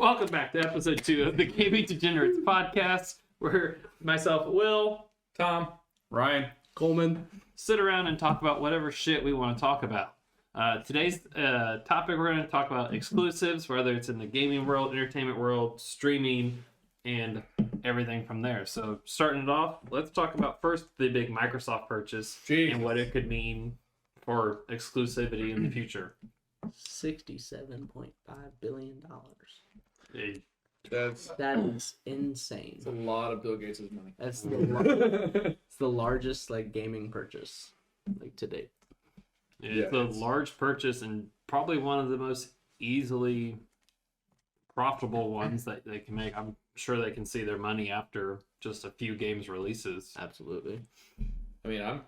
Welcome back to episode 2 of the Gaming Degenerates podcast, where myself, Will, Tom, Ryan, Coleman, sit around and talk about whatever shit we want to talk about. Today's topic, we're going to talk about exclusives, whether it's in the gaming world, entertainment world, streaming, and everything from there. So starting it off, let's talk about first the big Microsoft purchase and what it could mean for exclusivity in the future. $67.5 billion. that is insane. It's a lot of Bill Gates' money. That's it's the largest gaming purchase to date. It's a large purchase and probably one of the most easily profitable ones that they can make. I'm sure they can see their money after just a few games releases. Absolutely. I mean,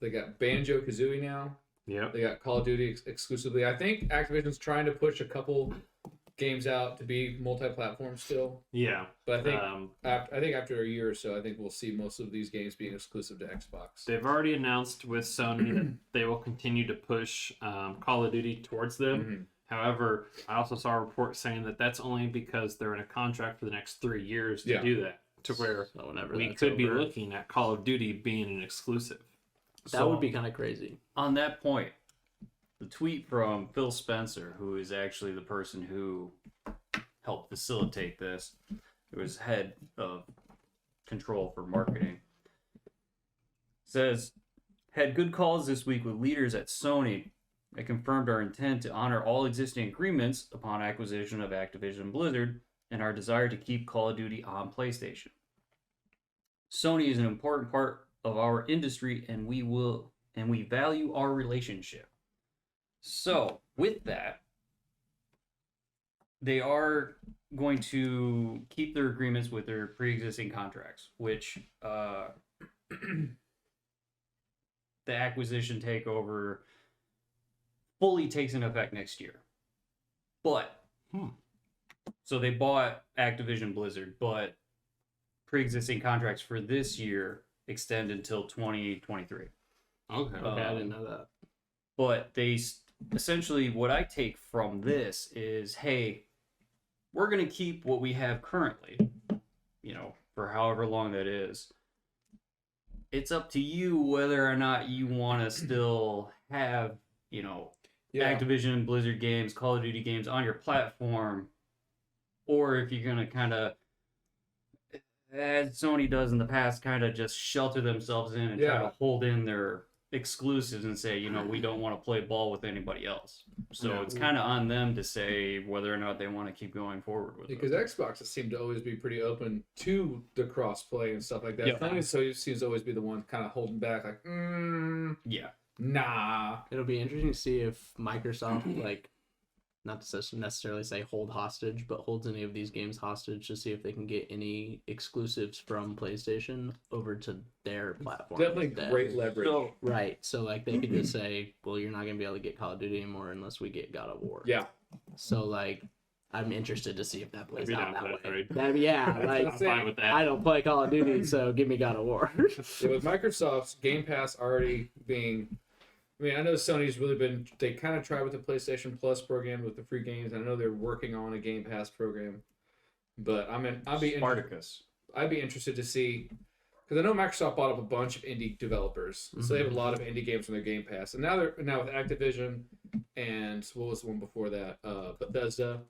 they got Banjo-Kazooie now. Yep. They got Call of Duty exclusively. I think Activision's trying to push a couple games out to be multi-platform still. Yeah. But I think after a year or so, I think we'll see most of these games being exclusive to Xbox. They've already announced with Sony that they will continue to push Call of Duty towards them. Mm-hmm. However, I also saw a report saying that that's only because they're in a contract for the next 3 years to do that. To where we could be looking at Call of Duty being an exclusive. That would be kind of crazy. On that point, the tweet from Phil Spencer, who is actually the person who helped facilitate this, who was head of control for marketing, says, had good calls this week with leaders at Sony that confirmed our intent to honor all existing agreements upon acquisition of Activision Blizzard and our desire to keep Call of Duty on PlayStation. Sony is an important part of our industry, and we value our relationship. So, with that, they are going to keep their agreements with their pre-existing contracts, which the acquisition takeover fully takes into effect next year. But, so they bought Activision Blizzard, but pre-existing contracts for this year extend until 2023. Okay. I didn't know that. But they essentially, what I take from this is, hey, we're going to keep what we have currently, for however long that is. It's up to you whether or not you want to still have, Activision, Blizzard games, Call of Duty games on your platform, or if you're going to kind of, as Sony does in the past, kind of just shelter themselves in and try to hold in their exclusives and say, we don't want to play ball with anybody else. So it's kind of on them to say whether or not they want to keep going forward with it. Because Xbox seemed to always be pretty open to the cross-play and stuff like that. Sony seems to always be the one kind of holding back, nah. It'll be interesting to see if Microsoft, not to necessarily say hold hostage, but holds any of these games hostage to see if they can get any exclusives from PlayStation over to their platform. Definitely great leverage. So they could just say, well, you're not going to be able to get Call of Duty anymore unless we get God of War. Yeah. So, I'm interested to see if that plays out that way. I'm fine with that. I don't play Call of Duty, so give me God of War. With Microsoft's Game Pass already being... I know Sony's really been... They kind of tried with the PlayStation Plus program with the free games. I know they're working on a Game Pass program. But I'd be interested to see... Because I know Microsoft bought up a bunch of indie developers. So they have a lot of indie games on their Game Pass. And now with Activision and... What was the one before that? Bethesda.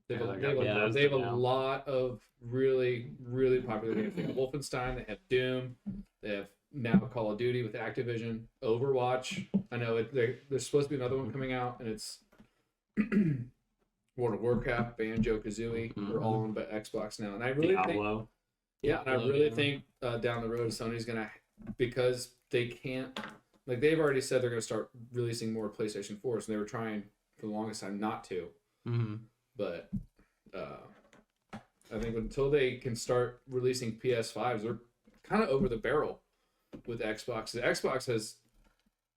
They have a lot of really, really popular games. They have Wolfenstein. They have Doom. They have... now Call of Duty with Activision, Overwatch. I know there's supposed to be another one coming out, and it's World of Warcraft, Banjo-Kazooie. They're all on Xbox now, and I really think down the road Sony's gonna, because they can't, they've already said they're gonna start releasing more PlayStation 4s, and they were trying for the longest time not to. But I think until they can start releasing PS5s, they're kind of over the barrel with Xbox. The Xbox has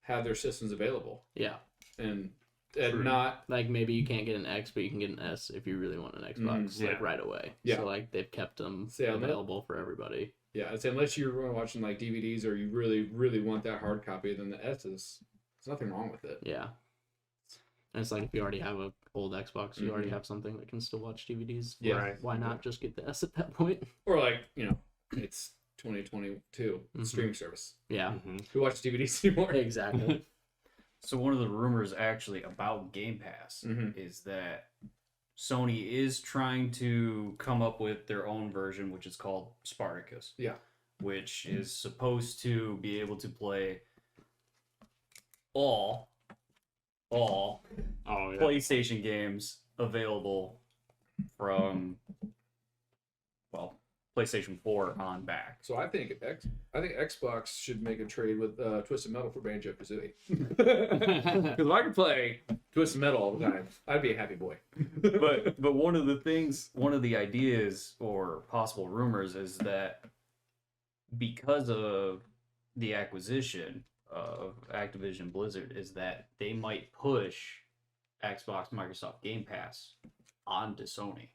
had their systems available. Yeah. And not... maybe you can't get an X, but you can get an S if you really want an Xbox, right away. Yeah. So, they've kept them available for everybody. Yeah, I'd say unless you're watching, DVDs or you really, really want that hard copy, then the S is... There's nothing wrong with it. Yeah. And it's like if you already have a old Xbox, you already Mhm. have something that can still watch DVDs. Yeah. Right. Why not just get the S at that point? Or like, it's 2022 Mhm. streaming service. Yeah, Who watches DVDs anymore? exactly. So one of the rumors actually about Game Pass Mhm. is that Sony is trying to come up with their own version, which is called Spartacus. Yeah. Which is supposed to be able to play all Oh yeah. PlayStation games available from, well, PlayStation 4 on back. So I think Xbox should make a trade with Twisted Metal for Banjo Kazooie. Because if I could play Twisted Metal all the time, I'd be a happy boy. But one of the ideas or possible rumors is that because of the acquisition of Activision Blizzard, is that they might push Xbox Microsoft Game Pass onto Sony.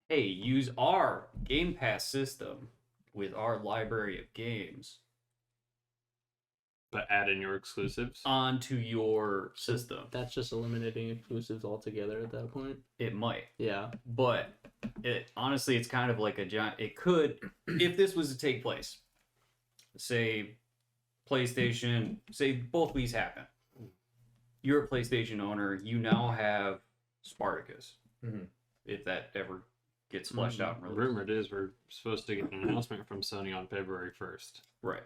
Hey, use our Game Pass system with our library of games But add in your exclusives. onto your system. That's just eliminating exclusives altogether at that point. It might. Yeah. But honestly, it's kind of like a giant. It could, if this was to take place, say PlayStation, say both these happen. You're a PlayStation owner. You now have Spartacus. Mhm. If that ever gets fleshed out and released. Rumored is we're supposed to get an announcement from Sony on February 1st. Right.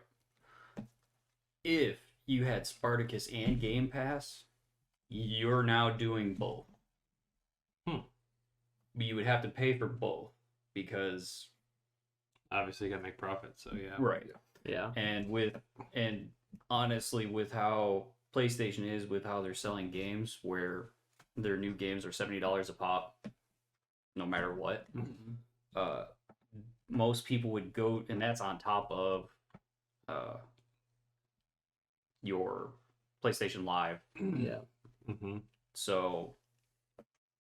If you had Spartacus and Game Pass, you're now doing both. But you would have to pay for both because Obviously, you gotta make profit. So yeah. right. Yeah. And honestly, with how PlayStation is, with how they're selling games, where their new games are $70 a pop, no matter what. Most people would go, and that's on top of your PlayStation Live. Yeah. Mm-hmm. So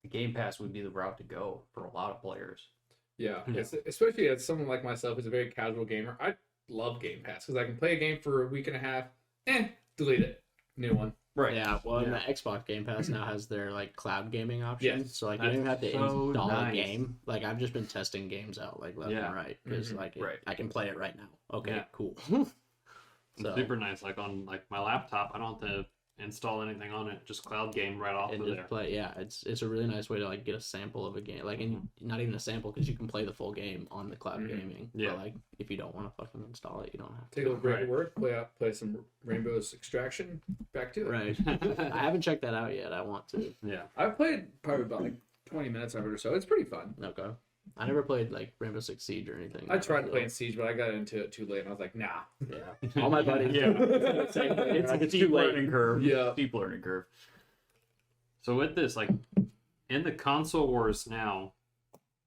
Game Pass would be the route to go for a lot of players. Yeah, Yeah. especially as someone like myself who's a very casual gamer. I love Game Pass because I can play a game for a week and a half, delete it, new one. Right. Yeah, well, and Yeah. the Xbox Game Pass now has their like cloud gaming option, Yes, so like you that's don't even have to so install nice. a game. Like I've just been testing games out like left Yeah. and right because Mhm. like Right. I can play it right now. Okay, Yeah. cool. It's So- super nice. Like on my laptop, I don't have to install anything on it. Just cloud game right off And of just there. play, yeah, it's a really nice way to like get a sample of a game, like, and not even a sample because you can play the full game on the cloud Mhm. gaming. Yeah. But like if you don't want to fucking install it, you don't have to. Take a little break Right. at work, play some Rainbow's Extraction, back to it. Right. I haven't checked that out yet. I want to. Yeah. I've played probably about like 20 minutes of it or so. It's pretty fun. Okay. I never played like Rainbow Six Siege or anything. I tried so- playing Siege, but I got into it too late, and I was like, nah. Yeah. All my buddies. Yeah. It's It's a too steep late. learning curve. Yeah. Steep learning curve. So with this, like in the console wars now,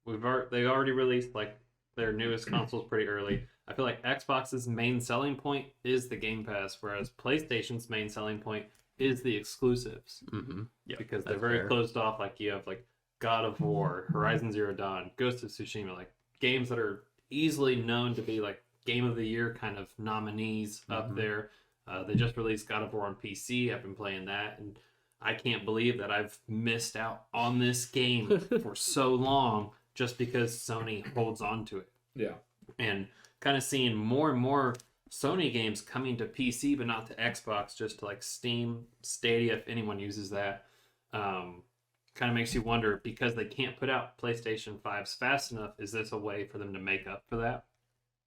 they already released like their newest consoles pretty early. I feel like Xbox's main selling point is the Game Pass, whereas PlayStation's main selling point is the exclusives Mm-hmm. Yeah, because they're that's very fair. closed off. Like you have like God of War, Horizon Zero Dawn, Ghost of Tsushima, like games that are easily known to be like Game of the Year kind of nominees up Mhm. there. They just released God of War on PC. I've been playing that, and I can't believe that I've missed out on this game for so long just because Sony holds on to it. Yeah. And kind of seeing more and more Sony games coming to PC, but not to Xbox, just to like Steam, Stadia, if anyone uses that. Kind of makes you wonder, because they can't put out PlayStation 5s fast enough, is this a way for them to make up for that?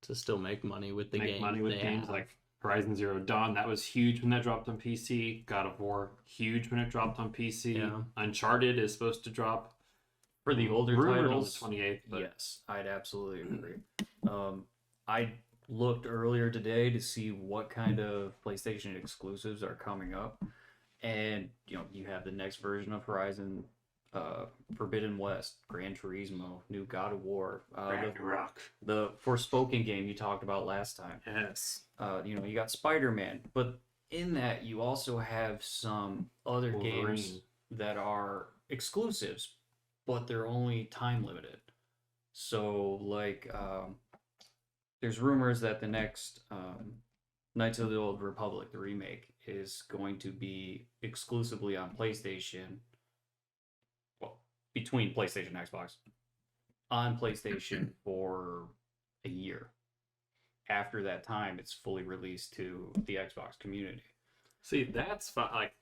To still make money with the Make game. money with they games have. like Horizon Zero Dawn. That was huge when that dropped on PC. God of War, huge when it dropped on PC. Yeah. Uncharted is supposed to drop For the older rumored titles, on the 28th. But yes, I'd absolutely agree. I looked earlier today to see what kind of PlayStation exclusives are coming up, and you have the next version of Horizon, Forbidden West, Gran Turismo, new God of War, Ragnarok. the Forspoken game you talked about last time. Yes. You got Spider-Man, but in that you also have some other games Wolverine. that are exclusives, but they're only time limited. So like there's rumors that the Knights of the Old Republic, the remake, is going to be exclusively on PlayStation. Well, between PlayStation and Xbox. On PlayStation for a year. After that time, it's fully released to the Xbox community. See, that's fine. Like,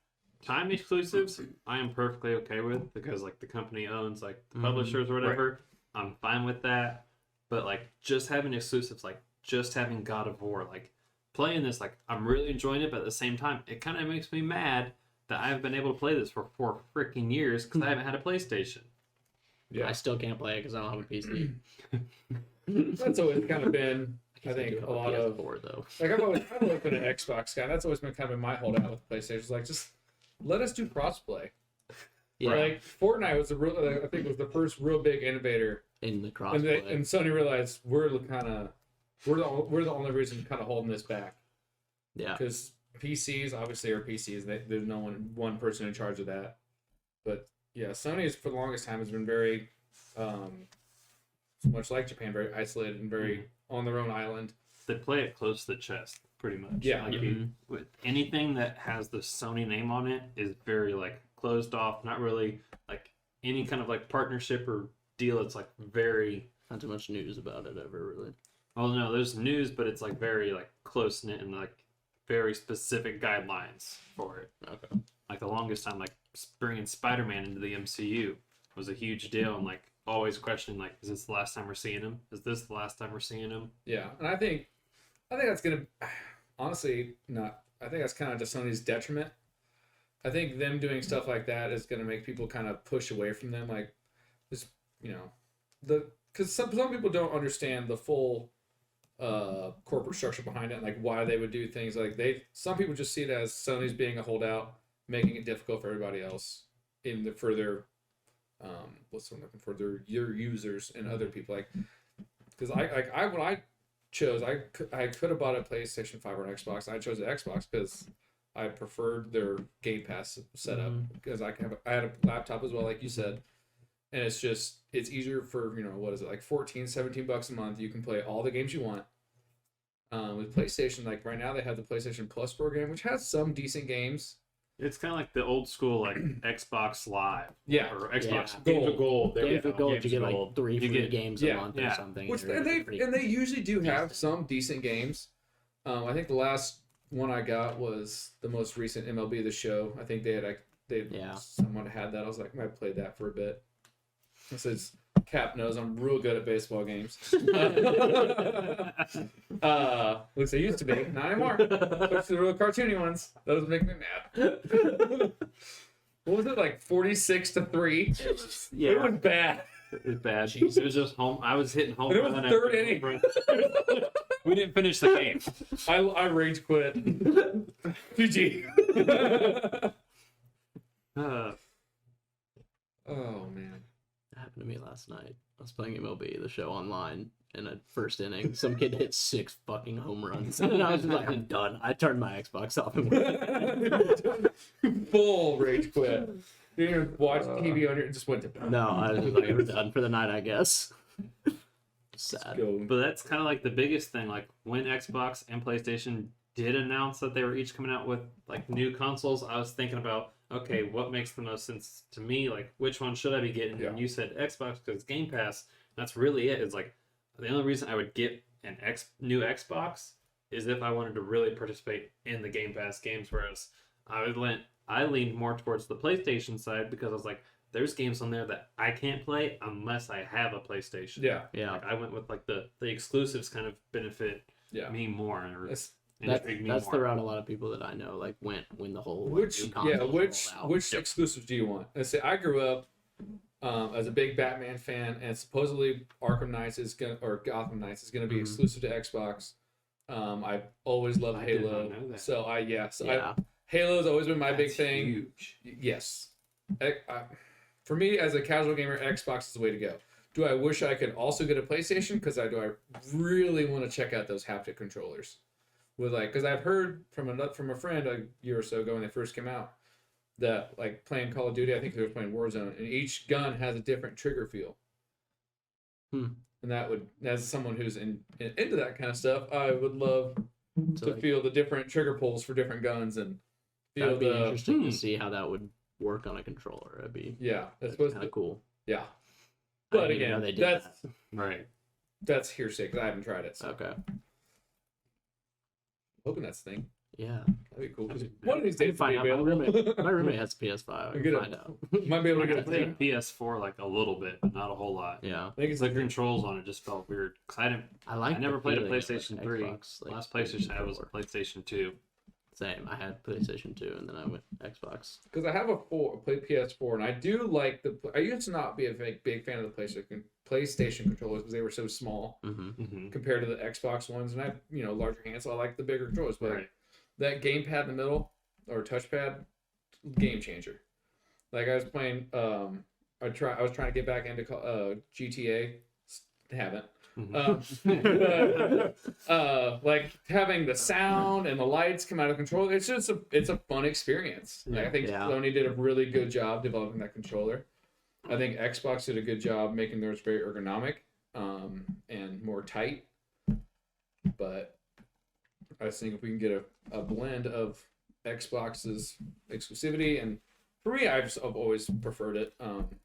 time exclusives, I am perfectly okay with because, like, the company owns, like, the publishers or whatever. Right. I'm fine with that. But, like, just having exclusives, like, just having God of War, like, playing this, like, I'm really enjoying it, but at the same time, it kind of makes me mad that I haven't been able to play this for 4 freaking years because I haven't had a PlayStation. Yeah, I still can't play it because I don't have a PC. That's always kind of been, I think, a lot of PS4, though. Like I've always been an Xbox guy. That's always been kind of my holdout with PlayStation. It's like, just let us do crossplay. Yeah. Like Fortnite was I think was the first real big innovator in the crossplay. And Sony realized we're the only reason kind of holding this back. Yeah. Because PCs obviously are PCs. There's no one person in charge of that. But yeah, Sony for the longest time has been very, much like Japan, very isolated and very on their own island. They play it close to the chest, pretty much. Yeah. Like with anything that has the Sony name on it is very like closed off. Not really like any kind of like partnership or deal. It's like very not too much news about it ever really. Well, no, there's news, but it's like very like close knit and like very specific guidelines for it. Okay. Like the longest time, like bringing Spider-Man into the MCU was a huge deal, and like always questioning like, is this the last time we're seeing him? Is this the last time we're seeing him? Yeah, and I think that's gonna honestly not. I think that's kind of to Sony's detriment. I think them doing stuff like that is gonna make people kind of push away from them. Like this, because some people don't understand the full corporate structure behind it, and like why they would do things like some people just see it as Sony's being a holdout, making it difficult for everybody else for their what's what I'm looking for, your users and other people. Like, because when I chose, I could have bought a PlayStation 5 or an Xbox. I chose the Xbox because I preferred their Game Pass setup because I had a laptop as well, like you said. And it's easier for, what is it, like $14-17 a month. You can play all the games you want. With PlayStation, like right now they have the PlayStation Plus program, which has some decent games. It's kind of like the old school like Xbox Live. Yeah. Or Xbox Yeah. Games of Gold. Games of Gold, you get like Gold. 3 free games a month yeah. or something. Which and they usually do have some decent games. I think the last one I got was the most recent MLB The Show. I think someone had that. I was like, I might play that for a bit. It says Cap knows I'm real good at baseball games. At least I used to be. Not anymore. Especially the real cartoony ones. Those make me mad. What was it, like 46-3? Yeah. It was bad. It was bad. It was just home. I was hitting home. And it was run third after inning. home run. We didn't finish the game. I rage quit. GG. Oh man. That happened to me last night. I was playing MLB The Show online, and at first inning, some kid hit 6 fucking home runs, and I was just like, I'm done. I turned my Xbox off and went. Full rage quit. You didn't even watch TV on it, just went to bed. No, I was just like, I'm done for the night, I guess. Sad. But that's kind of like the biggest thing. Like when Xbox and PlayStation did announce that they were each coming out with like new consoles, I was thinking about, okay, what makes the most sense to me? Like, which one should I be getting? Yeah. And you said Xbox because Game Pass. That's really it. It's like the only reason I would get an new Xbox is if I wanted to really participate in the Game Pass games. Whereas I leaned more towards the PlayStation side because I was like, there's games on there that I can't play unless I have a PlayStation. Yeah. Like I went with like the exclusives kind of benefit me more. That's the route a lot of people that I know like went when the whole which which exclusives do you want? Let's say I grew up as a big Batman fan, and supposedly Gotham Knights is gonna be exclusive to Xbox. I've always loved Halo, so Halo's always been my big thing. Huge. Yes, for me as a casual gamer, Xbox is the way to go. Do I wish I could also get a PlayStation? Because I really want to check out those haptic controllers. Because I've heard from a friend a year or so ago when they first came out that like playing Call of Duty, I think they were playing Warzone, and each gun has a different trigger feel. And that would, as someone who's into that kind of stuff, I would love So, to like, feel the different trigger pulls for different guns and feel that'd be the interesting to see how that would work on a controller. That'd be yeah. That's that's supposed kind to of cool. yeah. I But didn't even know again, they did that's that. Right. that's hearsay because I haven't tried it. So Okay. hoping that's the thing. Yeah. That'd be cool. 'Cause That'd be one of these I can days it'll be find out. available. My roommate has a PS5. I We can get find a- out. Might be able to I get a played thing. PS4 like a little bit, but not a whole lot. Yeah. I think it's The like controls on it just felt weird. 'Cause I I never played a feeling of, PlayStation like, 3. Xbox, like, Last PlayStation I had was a controller. PlayStation 2. Same. I had PlayStation 2 and then I went Xbox. because I have a played PS4 and I do like I used to not be a big fan of the PlayStation controllers because they were so small Mm-hmm. Mm-hmm. compared to the Xbox ones, and I larger hands, so I like the bigger controllers. But Right. that gamepad in the middle or touchpad, game changer. Like I was playing, I was trying to get back into GTA, haven't. Like having the sound and the lights come out of controller, it's just it's a fun experience. Like, I think Yeah. Sony did a really good job developing that controller. I think Xbox did a good job making theirs very ergonomic and more tight. But I just think if we can get a blend of Xbox's exclusivity, and for me, I've always preferred it.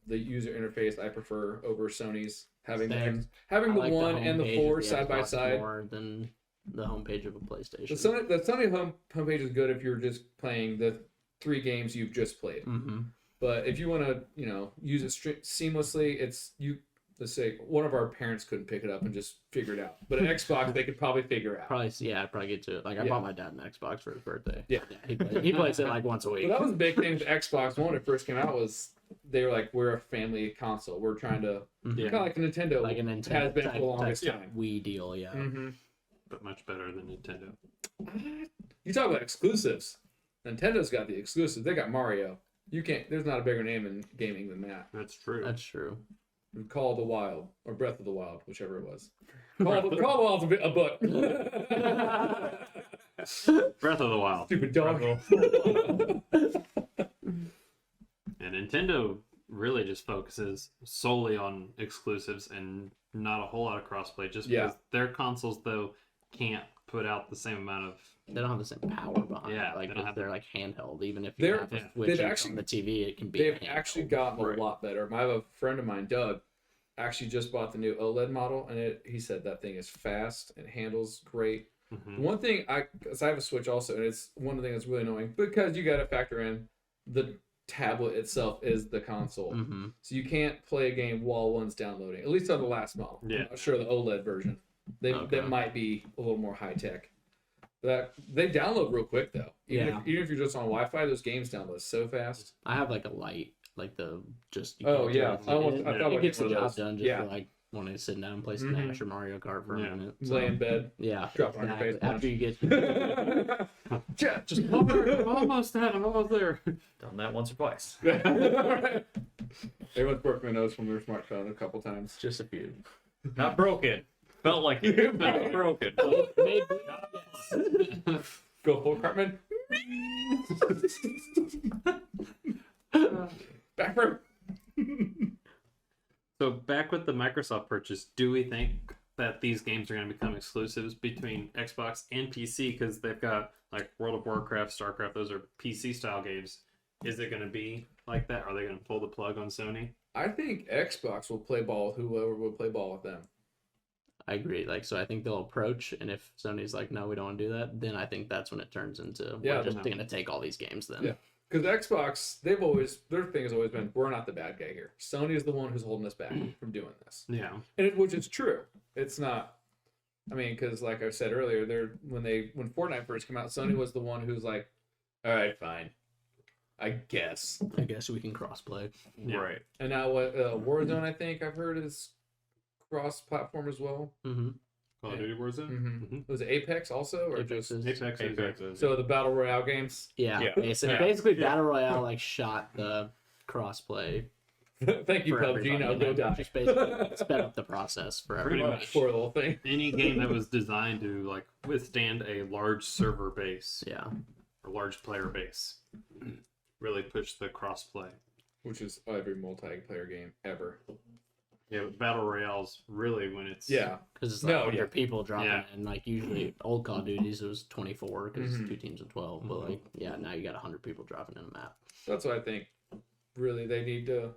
The user interface I prefer over Sony's. Having Same. having I the like one and the homepage 4 of the side by Xbox side. more than the homepage of a PlayStation. The Sony homepage is good if you're just playing the 3 games you've just played. Mm-hmm. But if you want to, use it seamlessly, let's say one of our parents couldn't pick it up and just figure it out. But an Xbox, they could probably figure out. I'd probably get to it. Like I Yeah. bought my dad an Xbox for his birthday. Yeah. He plays it like once a week. But that was a big thing with Xbox One when it first came out was they were like, we're a family console. We're trying to Mhm. Yeah. kind of like Nintendo, Like a Nintendo has been for the type longest time. Wii deal, yeah. Mm-hmm. But much better than Nintendo. You talk about exclusives. Nintendo's got the exclusives. They got Mario. There's not a bigger name in gaming than that. That's true. That's true. Call of the Wild or Breath of the Wild, whichever it was. Call of the Wild's a book. Breath of the Wild. Stupid dog. And Nintendo really just focuses solely on exclusives and not a whole lot of crossplay. Just Yeah. because their consoles, though, can't put out the same amount of. They don't have the same power behind Yeah, it. Like they don't have they're like handheld. Even if They're- you have yeah. a Switch they've and actually- on the TV, it can be. They've handheld. actually gotten a Right. lot better. I have a friend of mine, Doug, actually just bought the new OLED model, and he said that thing is fast and handles great. Mhm. One thing because I have a Switch also, and it's one of the things that's really annoying because you got to factor in the tablet itself is the console, Mm-hmm. so you can't play a game while one's downloading. At least on the last model. Yeah. I'm not sure the OLED version. Okay. That might be a little more high tech. That they download real quick though. Even Yeah. if you're just on Wi-Fi, those games download so fast. I have like a light, like the just. you Oh can't yeah, do I it. thought It about gets the getting one of job those. done just Yeah. for like wanting to sit down and play Mhm. Smash or Mario Kart for Yeah. a minute. So, Lay in bed, yeah. drop it on your exactly. face. After you get. Yeah, Just I'm almost at. I'm almost there. Done that once or twice. Everyone's broken their nose from their smartphone a couple times. Just a few. Not broken. Felt like it. Not broken. Maybe. Go full Cartman. Back room. So back with the Microsoft purchase, do we think that these games are going to become exclusives between Xbox and PC because they've got like World of Warcraft, StarCraft, those are PC style games. Is it going to be like that? Are they going to pull the plug on Sony? I think Xbox will play ball with whoever will play ball with them. I agree. Like, so I think they'll approach, and if Sony's like, no, we don't want to do that, then I think that's when it turns into Yeah, we're just no. going to take all these games then. Yeah. Because Xbox, their thing has always been, we're not the bad guy here. Sony is the one who's holding us back from doing this, Yeah. and which is true. It's not. I mean, because like I said earlier, when Fortnite first came out, Sony was the one who's like, all right, fine, I guess. I guess we can crossplay. Yeah. Right. And now what Warzone, I think I've heard is cross-platform as well. Mm-hmm. Call of Duty Warzone? Mm-hmm. Mhm. Was it Apex also, or Apex just is, Apex is. so the battle royale games? yeah, Yeah. basically Yeah. Battle Royale like shot the crossplay. Thank you, for PUBG. everybody, Now and go then die. Just basically sped up the process for Pretty everybody. much. Poor little thing. Any game that was designed to like withstand a large server base Yeah. or large player base really pushed the crossplay. Which is every multiplayer game ever. Yeah, but battle royales really when it's Yeah. Because it's No, like 100 yeah. people dropping Yeah. in. Like usually old Call of Duties it was 24 because Mhm. 2 teams of 12. But like yeah, now you got 100 people dropping in a map. That's what I think. Really, they need to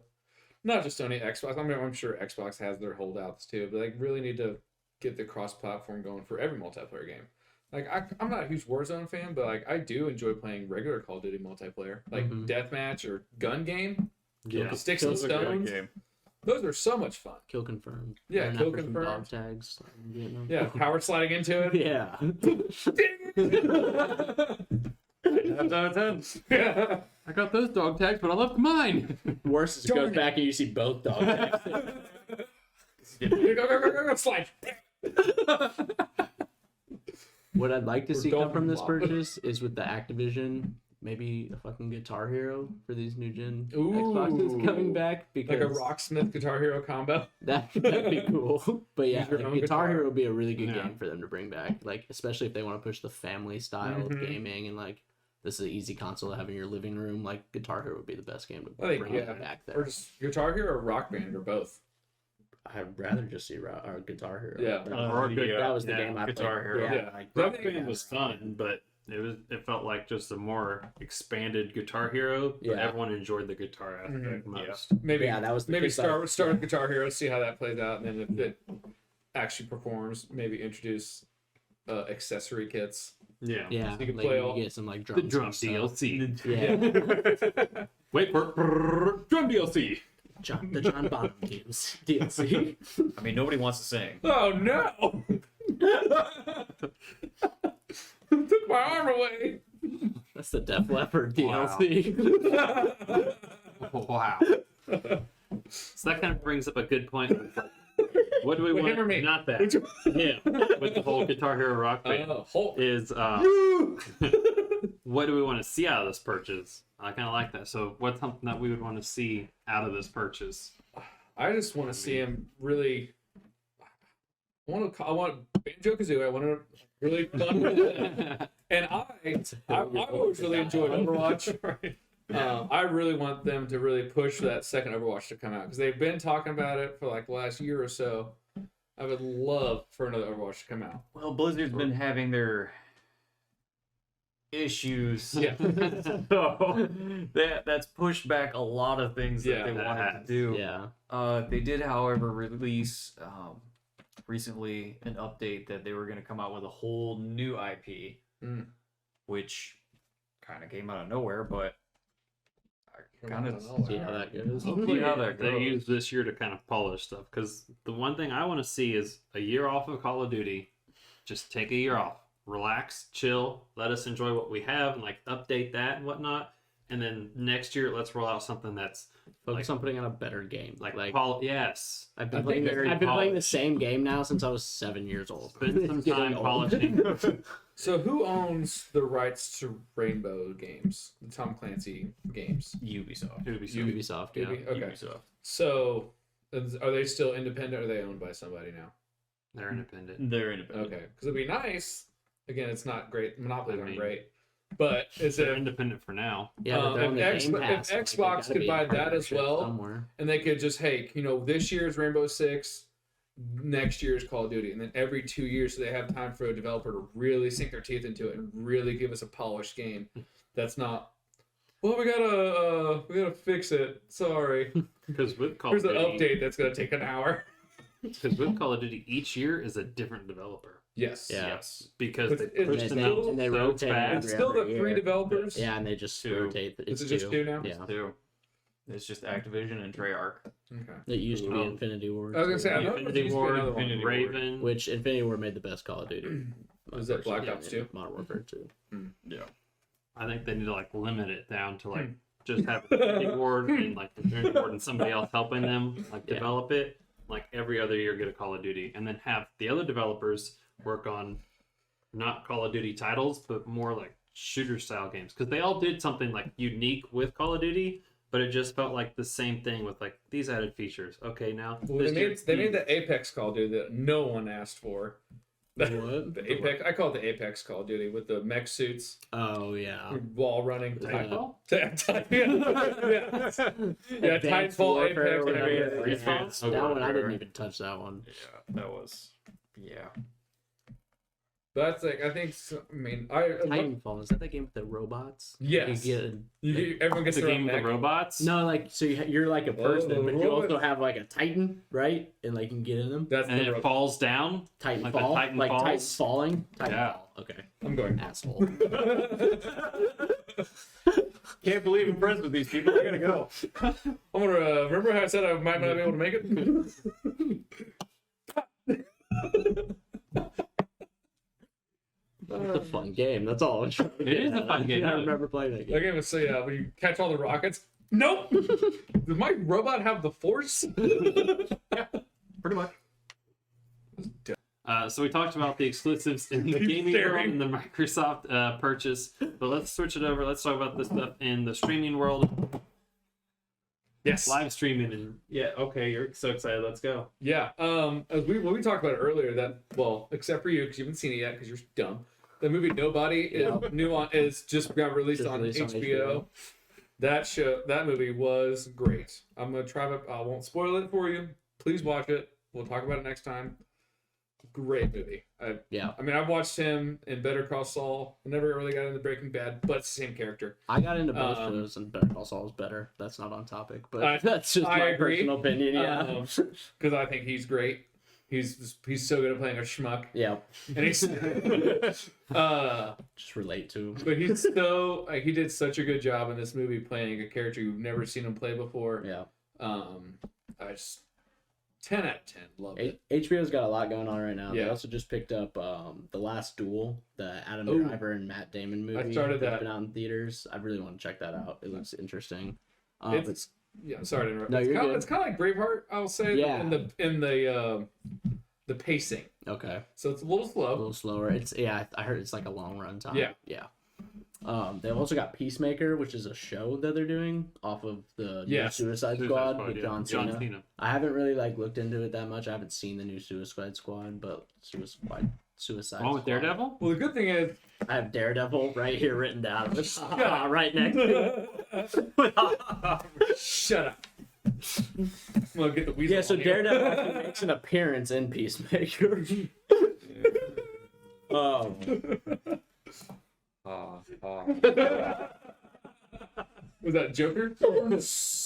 not just Sony, Xbox. I mean, I'm sure Xbox has their holdouts too, but they really need to get the cross-platform going for every multiplayer game. Like I'm not a huge Warzone fan, but like I do enjoy playing regular Call of Duty multiplayer, like Mhm. deathmatch or gun game, yeah. sticks and Those are good stones. game. Those are so much fun. Kill confirmed. Yeah, Learn kill after some confirmed. Dog tags. Getting them. Yeah, power sliding into it. Yeah. 9 out of 10. Yeah. I got those dog tags, but I left mine. Worse is it Darn goes it. back and you see both dog tags. Go, slide. What I'd like to Or see come don't from this flop. purchase is with the Activision, maybe a fucking Guitar Hero for these new gen Ooh. Xboxes coming back Like because a Rocksmith Guitar Hero combo. that'd be cool. But yeah, Use your like, own Guitar guitar. Hero would be a really good Yeah. game for them to bring back. Like especially if they want to push the family style Mhm. of gaming and like this is an easy console to have in your living room. Like Guitar Hero would be the best game to I think, bring yeah. back Or there. just Guitar Hero or Rock Band or both. I'd rather just see Guitar Hero. Yeah. That was the game I Guitar played. Hero. Yeah. like, Rock think- Band was fun, but it felt like just a more expanded Guitar Hero. But Yeah. everyone enjoyed the guitar aspect Mhm. most. Maybe Yeah, that was the maybe case I- start with Guitar Hero, see how that plays out, and then if it actually performs, maybe introduce accessory kits. Yeah. Yeah, So you can like, play you all- get some like The drums. drum and stuff. DLC. Yeah, Wait for drum DLC. the John Bonham games DLC. I mean, nobody wants to sing. Oh no! Took my arm away. That's the Def Leppard Wow. DLC. Wow. So that kind of brings up a good point. It's like, what do we Wait, want? him or me? Not that. Yeah. With the whole Guitar Hero Rock Band Hulk. is what do we want to see out of this purchase? I kind of like that. So what's something that we would want to see out of this purchase? I just want to see him really. I want Banjo Kazooie. I want to really fun with it. And I've always really enjoyed Overwatch. I really want them to really push that second Overwatch to come out because they've been talking about it for like the last year or so. I would love for another Overwatch to come out. Well, Blizzard's been having their issues. Yeah. So that's pushed back a lot of things that Yeah, they that wanted has. to do. Yeah, They did, however, release recently an update that they were going to come out with a whole new IP, Mm. which kind of came out of nowhere, but I kind of see how that goes. Hopefully, how that they goes. use this year to kind of polish stuff. Because the one thing I want to see is a year off of Call of Duty. Just take a year off, relax, chill, let us enjoy what we have, and like update that and whatnot. And then next year, let's roll out something that's Focus on putting on a better game. like, Like yes. I've I been think playing. very I've been playing the polished. same game now since I was 7 years old. Spend some It's getting time old. polishing. So who owns the rights to Rainbow games, the Tom Clancy games? Ubisoft. Ubisoft. Yeah. Okay. Ubisoft. So are they still independent or are they owned by somebody now? They're independent. They're independent. Okay, because it'd be nice. Again, it's not great. Monopoly I aren't mean, great, but is They're it? independent for now. Yeah, but they're on the if Game Xbox- Pass, if like, Xbox they gotta could be buy in that as partnership well, somewhere. And they could just, hey, this year's Rainbow Six, next year's Call of Duty, and then every 2 years, so they have time for a developer to really sink their teeth into it and really give us a polished game. That's not. Well, we gotta fix it. Sorry. Because with Call Here's of an Duty, update that's gonna take an hour. because with Call of Duty, each year is a different developer. Yes. Yeah. Yes, because But they it's push And them they, out and they so rotate fast. It's still the every 3 year. developers. Yeah, and they just Two. rotate. Is It's it just 2 now? Yeah, Two. It's just Activision and Treyarch. Okay. it used to be Um, Infinity Ward. I was gonna too. say, I know Infinity there used to be Ward, another one. Infinity Ward. Raven. Which Infinity Ward made the best Call of Duty. Was that Black personally, Ops and 2? Modern Warfare 2. Yeah. I think they need to like limit it down to like just have Infinity Ward and like Infinity Ward and somebody else helping them like Yeah. develop it. Like every other year, get a Call of Duty, and then have the other developers work on not Call of Duty titles, but more like shooter style games because they all did something like unique with Call of Duty, but it just felt like the same thing with like these added features. Okay, now Well, this they year made it's they these. made the Apex Call of Duty that no one asked for, What? The Apex. I call it the Apex Call of Duty with the mech suits, Oh yeah. wall running. Titanfall? Yeah, Advanced Titanfall, Warfare, Apex, whatever. whatever. Yeah. Yeah. That one I didn't even touch that one. Yeah, that was. Yeah. That's like I think. I mean, I Titanfall, is that the game with the robots? Yes. Everyone gets The their game own with the mech. robots? No, like so you're like a person, Oh, but you also robots. have like a Titan, right? And like you can get in them. That's And the it robot. falls down? Titanfall, Like the Titan like falls? Titan's falling. Titanfall. Yeah. Okay. I'm going. Asshole. Can't believe I'm friends with these people. I gotta go. I'm gonna remember how I said I might not be able to make it. It's a fun game. That's all. I'm trying to It get is a at. fun game, I yeah. remember playing that game. Okay, let's see. When you catch all the rockets. Nope. Does my robot have the force? Pretty much. So we talked about the exclusives in the Keep gaming world staring. and the Microsoft purchase, but let's switch it over. Let's talk about the stuff in the streaming world, Yes. live streaming, and yeah, okay, you're so excited. Let's go. Yeah. As we talked about it earlier, that well, except for you because you haven't seen it yet because you're dumb. The movie Nobody is just got released Just on released on HBO. HBO. That movie was great. I'm gonna try to. I won't spoil it for you. Please watch it. We'll talk about it next time. Great movie. Yeah. I mean, I've watched him in Better Call Saul. I never really got into Breaking Bad, but it's the same character. I got into both shows, and Better Call Saul is better. That's not on topic, but that's just I my agree. personal opinion. Yeah. Because I think he's great. He's so good at playing a schmuck, Yeah. and he's Just relate to him. but he's so he did such a good job in this movie playing a character you've never seen him play before. Yeah. I just 10 out of 10. Loved it. HBO's got a lot going on right now. They Yeah. also just picked up The Last Duel, the Adam Ooh. Driver and Matt Damon movie. I started that's that. been out in theaters. I really want to check that out. It looks interesting. But It's yeah. Sorry to interrupt. No, it's you're kind good. It's kind of like Braveheart. I will say. Yeah. In the pacing. okay, So it's a little a slow. little slower. It's I heard it's like a long run time. Yeah. Yeah. They've also got Peacemaker, which is a show that they're doing off of the new Yes. Suicide Squad with yeah. John Cena. I haven't really looked into it that much. I haven't seen the new Suicide Squad, but Suicide One with Squad. Daredevil? Well, the good thing is. I have Daredevil right here written down. Right next to it. Shut up. I'm gonna get the weasel. Yeah, so on here. Daredevil actually makes an appearance in Peacemaker. um, Was that Joker?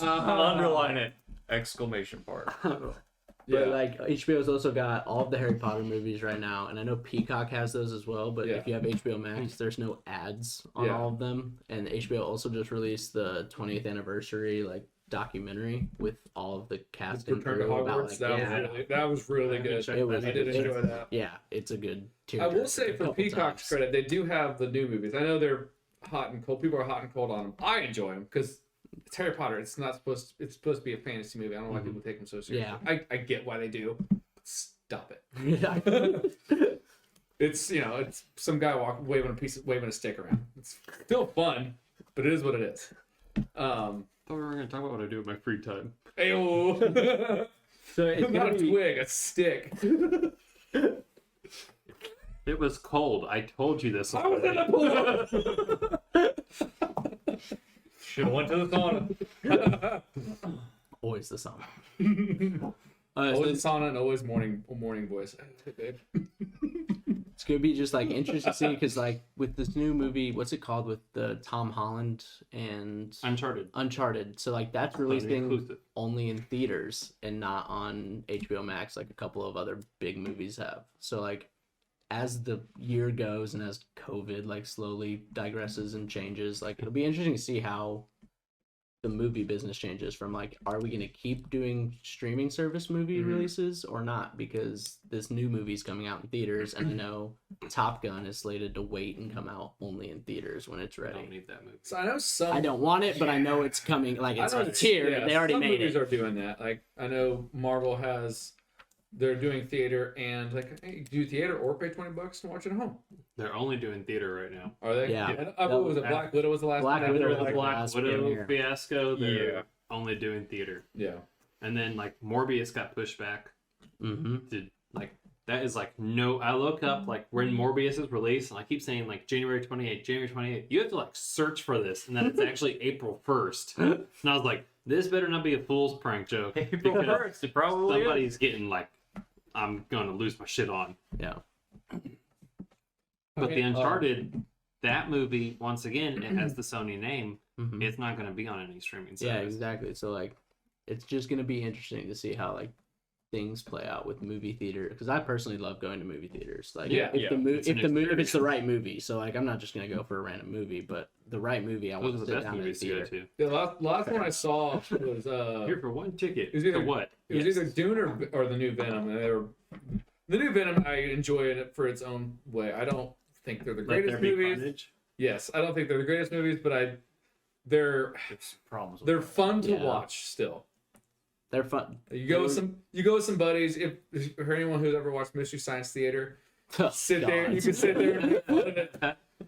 Underline it! Exclamation part. Yeah. But like HBO's also got all of the Harry Potter movies right now, and I know Peacock has those as well. But Yeah. if you have HBO Max, there's no ads on Yeah. all of them. And HBO also just released the 20th anniversary documentary with all of the cast and Return to crew about Hogwarts. That was really good. check It was- I did enjoy that. Yeah, it's a good. I will tearjerker say a for couple Peacock's times. credit, they do have the new movies. I know they're hot and cold. People are hot and cold on them. I enjoy them because it's Harry Potter. It's supposed to be a fantasy movie. I don't know why people take them so seriously. Yeah. I get why they do. But stop it. Yeah. It's it's some guy waving a stick around. It's still fun, but it is what it is. I thought we were going to talk about what I do with my free time. Ayo. So it's Not gonna a be, twig, a stick. It was cold. I told you this. I was in the pool. Should have went to the sauna. always the song. Always the sauna and always morning voice. Hey, babe. It's gonna be just interesting to see because with this new movie, what's it called with the Tom Holland and Uncharted. So that's Only releasing exclusive. only in theaters and not on HBO Max like a couple of other big movies have. So as the year goes and as COVID slowly digresses and changes, it'll be interesting to see how the movie business changes from are we going to keep doing streaming service movie releases or not, because this new movie's coming out in theaters and I know Top Gun is slated to wait and come out only in theaters when it's I ready. don't need that movie. So I know some. I don't want it, but I know it's coming. It's here. Yeah, They already some made movies it. are doing that. I know Marvel has. They're doing theater and hey, do theater or pay $20 to watch it at home. They're only doing theater right now. Are they? Yeah. And, what was it? Black Widow was the last Black one. Widow After, was the Black last Widow premiere. fiasco, they're Yeah. only doing theater. Yeah. And then Morbius got pushed back Mm-hmm. to That is like no. I look up like when Morbius is released, and I keep saying like January 28th, January 28th. You have to like search for this, and then it's actually April 1st. And I was like, this better not be a fool's prank joke. April because 1st, it probably somebody's getting like, I'm gonna lose my shit on. Yeah. But the Uncharted, that movie, once again, it has the Sony name. Mhm. It's not gonna be on any streaming service. Yeah, exactly. So like, it's just gonna be interesting to see how like things play out with movie theater, because I personally love going to movie theaters. Like, Yeah, if yeah, the movie, it's an if it's the right movie. So like, I'm not just gonna go for a random movie, but the right movie, I Those want are to the sit best down in the movies to go theater. to. The last one I saw was Here for one ticket. it was either- For what? it was Yes. either Dune or the new Venom. And they were, the new Venom, I enjoy it for its own way. I don't think they're the Let greatest There Be movies. Carnage. Yes, I don't think they're the greatest movies, but they're There's problems with they're fun to Yeah. watch still. They're fun. You go with some buddies. If for anyone who's ever watched Mystery Science Theater, sit there. You can sit there and make fun of it.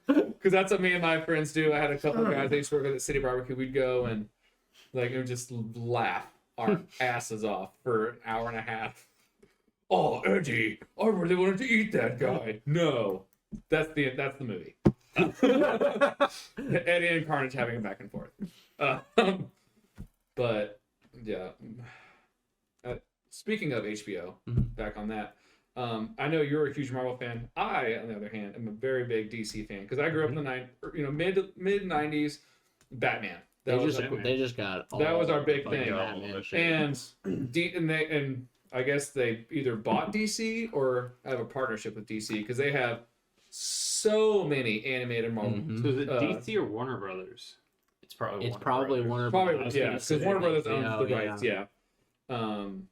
Because that's what me and my friends do. I had a couple of guys. They used to work at the City Barbecue. We'd go and like and just laugh our asses off for an hour and a half. Oh, Eddie, I really wanted to eat that guy. No, that's the movie. Eddie and Carnage having a back and forth. But yeah. Speaking of HBO, back on that. I know you're a huge Marvel fan. I, on the other hand, am a very big DC fan because I grew up in the mid '90s. Batman. They was just got. that was our all big the thing. Batman shit. and I guess they either bought DC or have a partnership with DC because they have so many animated Marvel. Mhm. So is it DC or Warner Brothers? It's probably It's probably Warner. Probably Brothers. yeah, because Warner Brothers owns Oh, the rights. Yeah. Because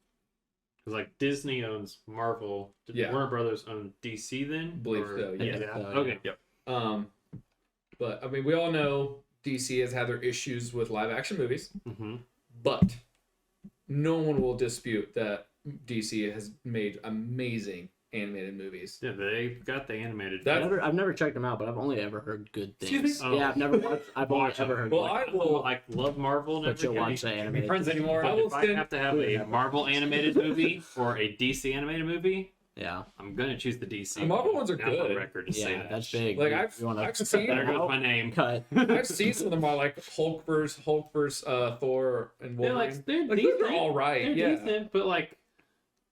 like Disney owns Marvel. Did Yeah. Warner Brothers own DC then? Believe Or- so, I yeah. think so, Okay. Yep. But I mean, we all know DC has had their issues with live action movies, Mm-hmm. but no one will dispute that DC has made amazing animated movies. Yeah, they got the animated. That- I've never checked them out, but I've only ever heard good Excuse things. me? Oh. Yeah, I've never watched. I've only Watch ever them. heard. Well, like, I will. I love Marvel and but you'll everything. watch the Can't be animated. friends anymore. I will If I send- have to have a Marvel animated movie or a DC animated movie, Yeah, I'm gonna choose the DC. The Marvel ones are Down the good. record to say yeah, that. that's big. Like, You- I've you wanna seen There them. goes my name. cut. I've seen some of them. I like Hulk versus Thor and They're Wolverine. like they're Like, decent. those are all right. They're Yeah, decent, but like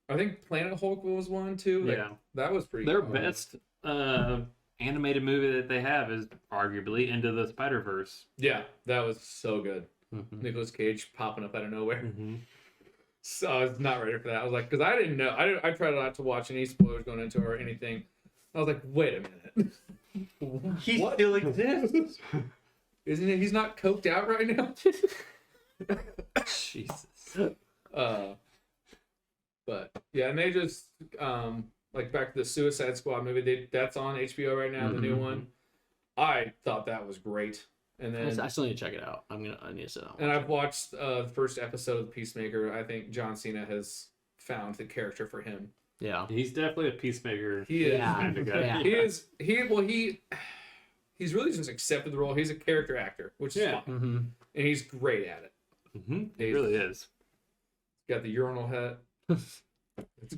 I think Planet Hulk was one too. Like, yeah, that was pretty. their good. best animated movie that they have is arguably Into the Spider-Verse. Yeah, that was so good. Mhm. Nicolas Cage popping up out of nowhere. Mm-hmm. So I was not ready for that. I was like, because I didn't know. I tried not to watch any spoilers going into it or anything. I was like, wait a minute. He What? still exists. Isn't it? He's not coked out right now. Jesus. But yeah, and they just like back to the Suicide Squad movie. That's on HBO right now, the new Mhm. one. I thought that was great. And then I still need to check it out. I need to sit down. and I've watched the first episode of Peacemaker. I think John Cena has found the character for him. Yeah. He's definitely a peacemaker. He is. Yeah. kind of guy. Yeah. He's really just accepted the role. He's a character actor, which is Yeah. fine, Mm-hmm. and he's great at it. Mm-hmm. He really is. Got the urinal hat. It's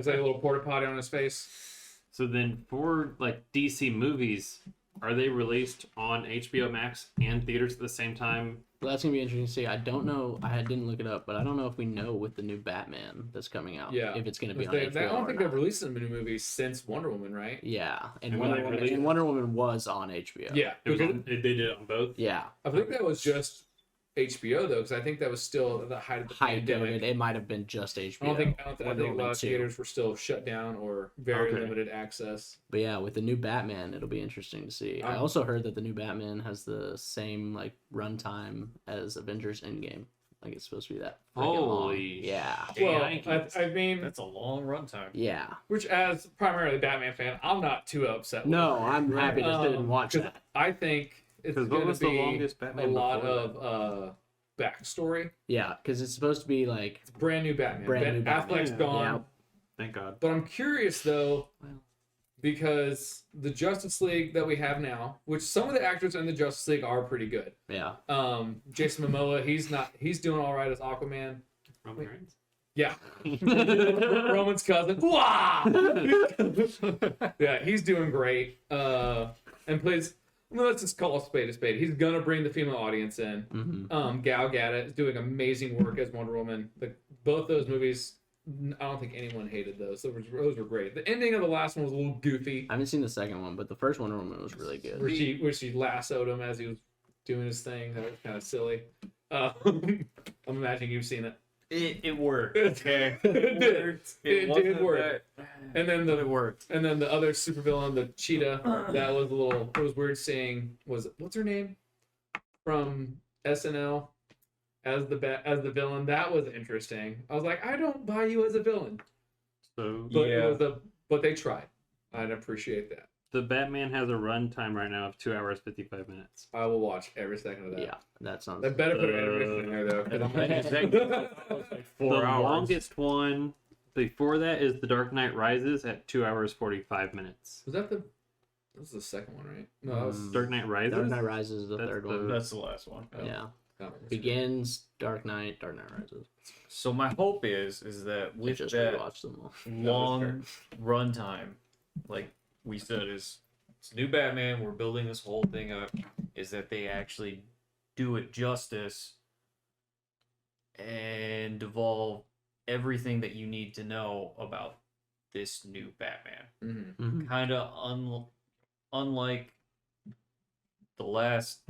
like a little porta potty on his face. So then, for like DC movies, are they released on HBO Max and theaters at the same time? Well, that's gonna be interesting to see. I don't know. I didn't look it up, but I don't know if we know with the new Batman that's coming out. Yeah. If it's gonna be on I HBO don't or think not. they've released a new movie since Wonder Woman, right? Yeah, and And when Wonder they Woman, released and it- Wonder Woman was on HBO. Yeah, It was because on, they did it on both. Yeah. I think that was just HBO though, because I think that was still the height of the Height of pandemic. it might have been just HBO. I think a Wonder lot Woman of 2. theaters were still shut down or very Okay. limited access. But yeah, with the new Batman, it'll be interesting to see. I also heard that the new Batman has the same like runtime as Avengers Endgame. Like it's supposed to be that. freaking long. Holy Yeah. Well, Yankees. I mean, That's a long runtime. Yeah. which as primarily a Batman fan, I'm not too upset. With No, it. I'm happy to sit and watch 'cause that. I think it's Because going what was to the be longest a Batman lot before of backstory. Yeah, because it's supposed to be like It's brand new Batman. Brand new Batman. Affleck's Yeah. gone. Thank God. But I'm curious though, Well. because the Justice League that we have now, which some of the actors in the Justice League are pretty good. yeah. Jason Momoa, he's doing all right as Aquaman. Roman Reigns? Yeah. Roman's cousin. Wah! Yeah, he's doing great. And plays. Well, let's just call a spade a spade. He's gonna bring the female audience in. Mm-hmm. Gal Gadot is doing amazing work as Wonder Woman. Both those movies, I don't think anyone hated those. Those were great. The ending of the last one was a little goofy, I haven't seen the second one, but the first Wonder Woman was really good. where she lassoed him as he was doing his thing. That was kind of silly. I'm imagining you've seen it. It worked. Okay. It worked. It did work. That, And then but it worked. And then the other supervillain, the cheetah, that was a little. It was weird seeing. What's her name from SNL as the villain? That was interesting. I was like, I don't buy you as a villain, So but but they tried. I'd appreciate that. the Batman has a runtime right now of 2 hours 55 minutes. I will watch every second of that. Yeah, that sounds. They better put animation in there though. 'cause I'm The 4 hours. longest one before that is The Dark Knight Rises at 2 hours 45 minutes. Was that the? That was the second one, right? No, that was. Dark Knight Rises. Dark Knight Rises is the That's third the- one. That's the last one. Yeah, that Begins, Dark Knight Rises. So my hope is that We with just that rewatched them all. long runtime, like we said, is it's new Batman. We're building this whole thing up. Is that they actually do it justice and devolve everything that you need to know about this new Batman. Mm-hmm. Mhm. Kind of unlike the last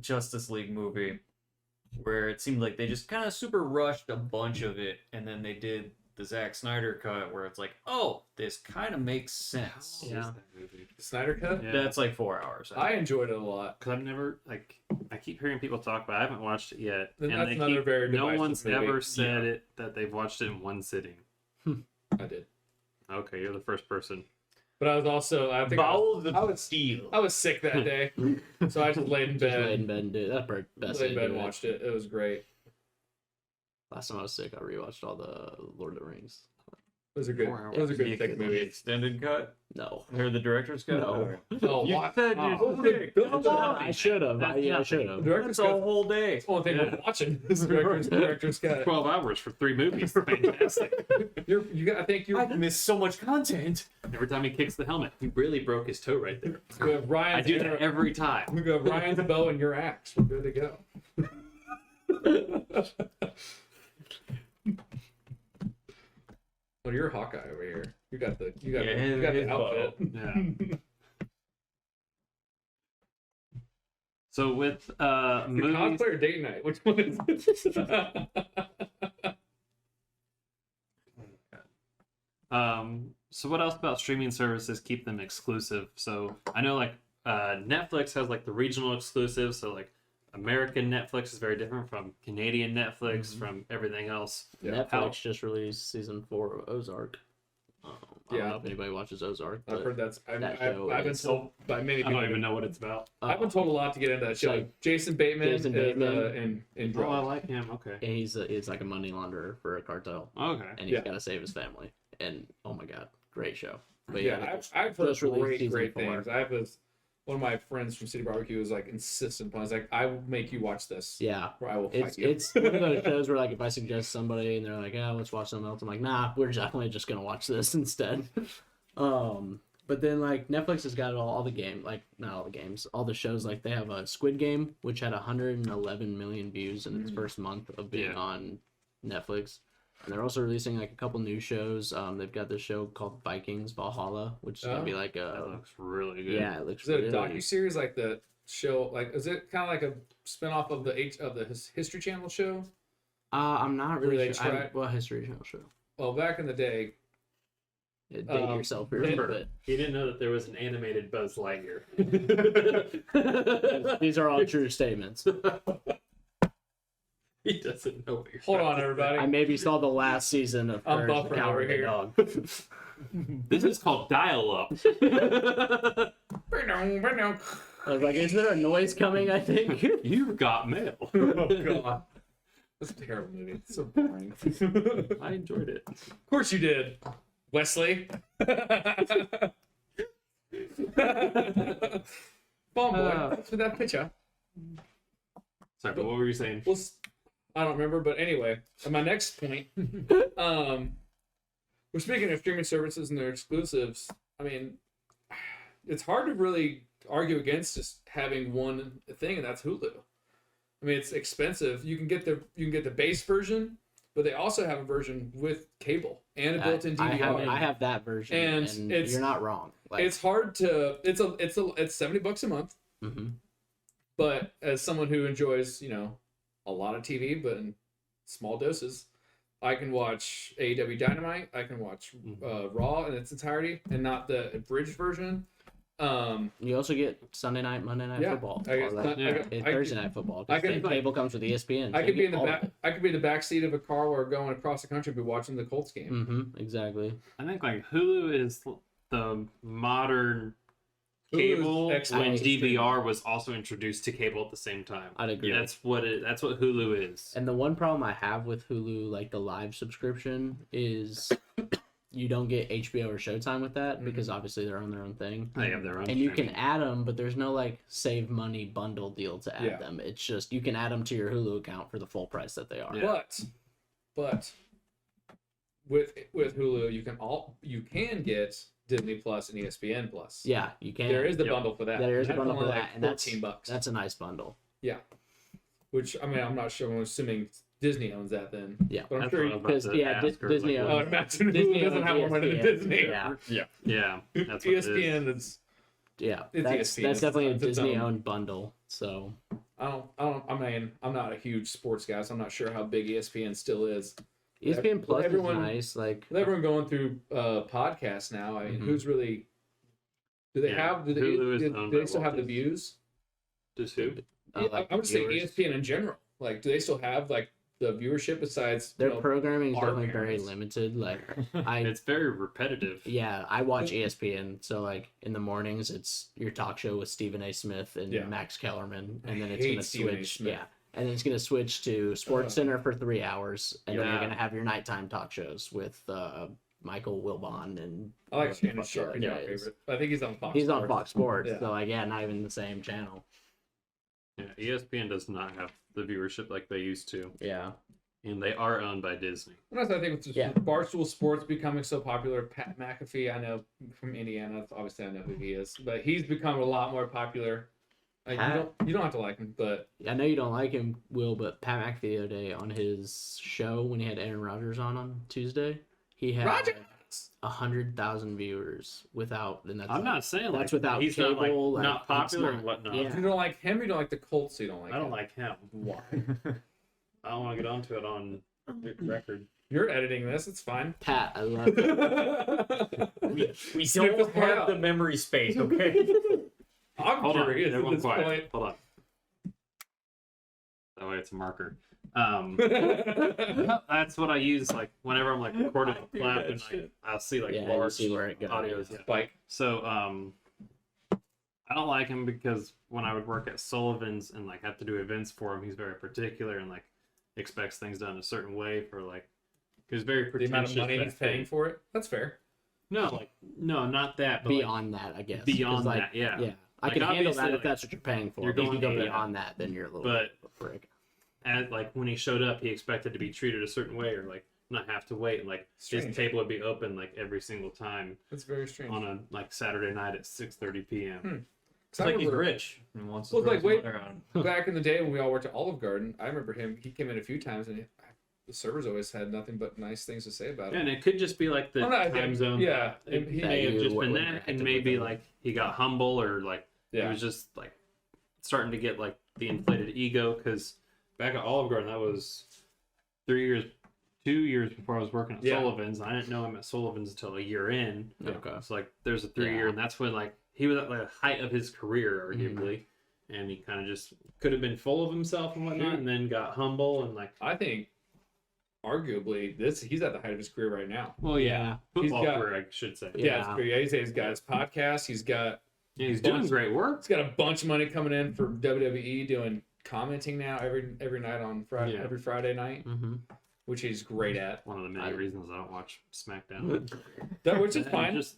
Justice League movie, where it seemed like they just kind of super rushed a bunch of it, and then they did the Zack Snyder cut, where it's like, oh, this kind of makes sense. Yeah. Snyder Cut. Yeah. That's like 4 hours. I enjoyed it a lot. Because I've never I keep hearing people talk about it. I haven't watched it yet. Then And that's they another keep, very no divisive one's movie. ever said it that they've watched it in one sitting. I did, Okay, you're the first person. but I was also. I think Bowels I of was Steel. I was sick that day, so I just laid in Just laid bed. in bed and did that's the best Laid in way bed to and do it. watched it. It was great. Last time I was sick, I rewatched all the Lord of the Rings. It was a good. 4 hours. It was a The good thick movie. extended cut No. or the director's cut. No. Oh, You what? said Oh, you're sick. come That's on. nothing. I should have. That's I nothing. should The have. director's That's a cut. whole day. That's the only thing Yeah. we're watching. This director's cut. 12 hours for 3 movies. Fantastic. I think you're. I missed so much content. Every time he kicks the helmet, he really broke his toe right there. We have I Ryan's do that every time. We go Ryan's bow and your axe. We're good to go. Well, you're Hawkeye over here. You got the Yeah, the his outfit. Yeah. So with The movies, cosplay or date night? Which one is it? so what else about streaming services keep them exclusive? So I know like Netflix has like the regional exclusives. So like American Netflix is very different from Canadian Netflix, from everything else. Yeah. Netflix just released season 4 of Ozark. I don't Yeah. know if anybody watches Ozark, I've but heard that's. that show I've been is- told by many I people. don't even know what it's about. I've been told a lot to get into that show. like Jason Bateman, Jason is, Bateman. in Oh, I Drugs. like him. Okay. and he's like a money launderer for a cartel, Okay. and he's Yeah. got to save his family. And oh my god, great show. But Yeah, I've heard just released great season 4. things. I was one of my friends from City Barbecue was like insistent upon. I was like, I will make you watch this. yeah. Or I will fight It's you. it's one of those shows where like if I suggest somebody and they're like, "Oh, let's watch something else," I'm like, "Nah, we're definitely just gonna watch this instead." But then like Netflix has got all the game, like not all the games, all the shows. Like they have a Squid Game, which had 111 million views in its first month of being Yeah. on Netflix. And they're also releasing like a couple new shows. They've got this show called Vikings Valhalla, which is gonna be like That a looks really good. yeah, it looks Is it a really docu series like the show? Like, is it kind of like a spinoff of the History Channel show? I'm not Where really they sure. I, try- what History Channel show? Well, back in the day, Yeah, date yourself here a remember- little bit. He didn't know that there was an animated Buzz Lightyear. These are all true statements. He doesn't know what you're hold talking on, everybody. I maybe saw the last season of I'm Courage the buffering over Cowardly here. Dog. This is called dial-up. I was like, is there a noise coming? I think. You've got mail. Oh god, that's a terrible movie. It's so boring. I enjoyed it. Of course you did, Wesley. Bomb boy, thanks for that picture. Sorry, but what were you saying? Well, I don't remember, but anyway, and my next point, we're speaking of streaming services and their exclusives. I mean, it's hard to really argue against just having one thing, and that's Hulu. I mean, it's expensive. You can get the base version, but they also have a version with cable and a built-in DVR. I have that version, and you're not wrong. Like, it's hard to. It's $70 a month. mm-hmm. But as someone who enjoys, a lot of TV, but in small doses, I can watch AEW Dynamite. I can watch Raw in its entirety, and not the abridged version. You also get Sunday night, Monday night football. Thursday night football. Cable comes with ESPN. I could be in the back. I could be in the back seat of a car while we're going across the country, be watching the Colts game. Mm-hmm, exactly. I think Hulu is the modern cable when DVR was also introduced to cable at the same time. I'd agree. That's what Hulu is. And the one problem I have with Hulu, like the live subscription, is you don't get HBO or Showtime with that because obviously they're on their own thing. They have their own. And you can add them, but there's no save money bundle deal to add them. It's just you can add them to your Hulu account for the full price that they are. Yeah. But with Hulu, you can get Disney Plus and ESPN Plus. Yeah, you can. There is the bundle for that. There is a bundle for that, and that's $14. That's a nice bundle. Yeah. Which I'm not sure. I'm assuming Disney owns that then. Yeah, but I'm that's sure what I was about to ask her, Disney owns. Oh, imagine Disney doesn't have more money than Disney. Yeah. That's what ESPN. it is. That's definitely a Disney-owned bundle. So I mean, I'm not a huge sports guy, so I'm not sure how big ESPN still is. ESPN Plus is nice. With everyone going through podcasts now, I mean, who's really? Do they still have the views? Does who? I would say ESPN in general. Do they still have the viewership besides their programming is definitely very limited. It's very repetitive. Yeah, I watch ESPN, so in the mornings it's your talk show with Stephen A. Smith and Max Kellerman, and then it's gonna switch. Yeah, and then it's gonna switch to Sports Center for 3 hours, and then you're gonna have your nighttime talk shows with Michael Wilbon and. I like Shannon Sharp. He's my favorite. I think he's on Fox. He's on Fox Sports, so not even the same channel. Yeah, ESPN does not have the viewership like they used to. Yeah. And they are owned by Disney. And that's, I think, with Barstool Sports becoming so popular. Pat McAfee, I know from Indiana. Obviously, I know who he is. But he's become a lot more popular. You don't have to like him, but... I know you don't like him, Will, but Pat McAfee the other day on his show, when he had Aaron Rodgers on Tuesday, he had 100,000 viewers without... And that's I'm not saying that's without he's cable, not popular and whatnot. Yeah. You don't like him, you don't like the Colts, you don't like I don't like him. Why? I don't want to get onto it on record. You're editing this, it's fine. Pat, I love it. we don't have the memory space, okay? I'm curious at this point. Hold on. That way it's a marker. That's what I use whenever I'm recording a clap and I'll see large see where it goes. audio spike. So I don't like him because when I would work at Sullivan's and have to do events for him, he's very particular and expects things done a certain way for he's very pretentious. The amount of money he's paying for it. That's fair. No, not that. But beyond that, I guess. Beyond that, yeah. Yeah. I can handle that if that's what you're paying for. You're going if you go beyond that, then you're a little bit of a prick. And when he showed up, he expected to be treated a certain way or not have to wait. And his table would be open every single time. That's very strange. On a Saturday night at 6:30 p.m. It's he's rich and wants to back in the day when we all worked at Olive Garden, I remember him. He came in a few times and the servers always had nothing but nice things to say about him. And it could just be the time zone. Yeah, it may have just been that, and maybe he got humble or he was just starting to get the inflated ego. Because back at Olive Garden, that was 2 years before I was working at Sullivan's. I didn't know him at Sullivan's until a year in. Okay, so there's a 3-year, and that's when he was at the height of his career, arguably. And he kind of just could have been full of himself and whatnot, and then got humble and I think. Arguably, he's at the height of his career right now. Well, yeah, football career, I should say. Yeah, he's got his podcast. He's doing great work. He's got a bunch of money coming in for WWE, doing commenting now every night on Friday, every Friday night, which he's great at. One of the many reasons I don't watch SmackDown. Which is fine. I'm just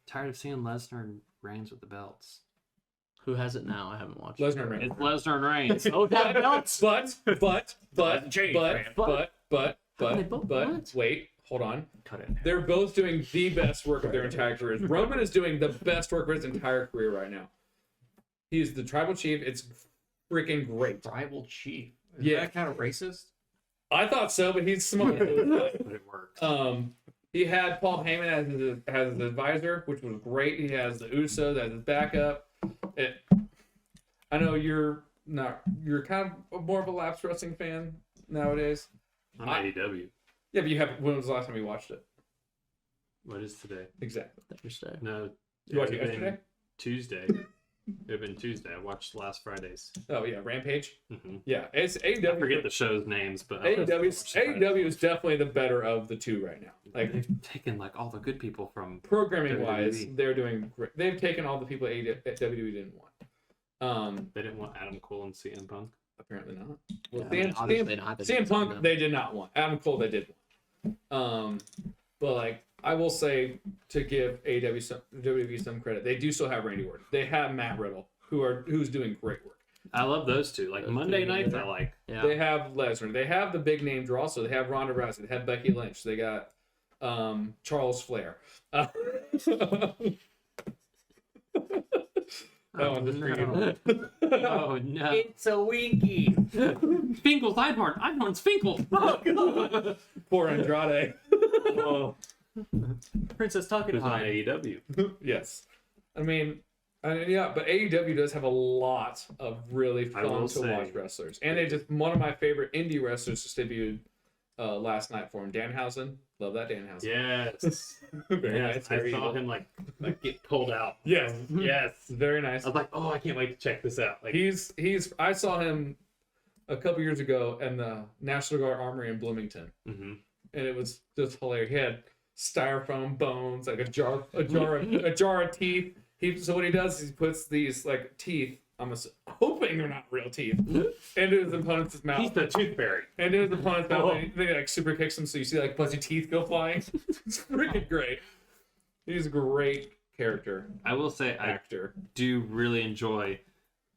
tired of seeing Lesnar and Reigns with the belts. Who has it now? I haven't watched. Lesnar and Reigns. It's Lesnar and Reigns. Oh, that belts. But wait, hold on. Cut it. They're both doing the best work of their entire careers. Roman is doing the best work of his entire career right now. He's the tribal chief. It's freaking great. Tribal chief. Is Yeah. that kind of racist? I thought so, but he's smart. But it works. He had Paul Heyman as his advisor, which was great. He has the Usos as his backup. I know you're kind of more of a lapsed wrestling fan nowadays. I'm AEW. Yeah, but when was the last time you watched it? What is today? Exactly. Thursday. No. You watched it would've been yesterday? Tuesday. It would have been Tuesday. I watched last Fridays. Oh yeah, Rampage. Mm-hmm. Yeah, it's I AEW. forget the show's names, but AEW is definitely the better of the two right now. Like they've taken like all the good people from. programming wise, WWE. they're doing great. They've taken all the people WWE didn't want. They didn't want Adam Cole and CM Punk. Apparently not. Well, Yeah, I mean, obviously not. They CM didn't sign Punk them. they did not want. Adam Cole they did want. But like I will say to give WWE some credit, they do still have Randy Orton. They have Matt Riddle, who's doing great work. I love those two. Like Those Monday two nights, I together. like. Yeah. They have Lesnar. They have the big name draw. So they have Ronda Rousey. They have Becky Lynch. They got Charles Flair. That one's just for you. Oh no! It's a winky. Finkel's Einhorn. Einhorn's Finkel. Oh god! Poor Andrade. Oh, Princess Tucker who's on time. AEW? Yes. I mean, yeah, but AEW does have a lot of really I fun will to say- watch wrestlers. And they just, one of my favorite indie wrestlers just debuted last night for him, Danhausen. Love that Danhausen. Yes. Very Yes. nice. I Very saw evil. him like get pulled out. Yes. Yes. Very nice. I was like, oh, I can't wait to check this out. Like, He's I saw him a couple years ago in the National Guard Armory in Bloomington. mhm. And it was just hilarious. He had styrofoam bones, like a jar of teeth. So what he does is he puts these like teeth. I'm hoping they're not real teeth. Into his opponent's mouth. He's the tooth fairy. And into his opponent's mouth. And they like super kicks him, so you see like fuzzy teeth go flying. It's freaking great. He's a great character I will say, I actor. do really enjoy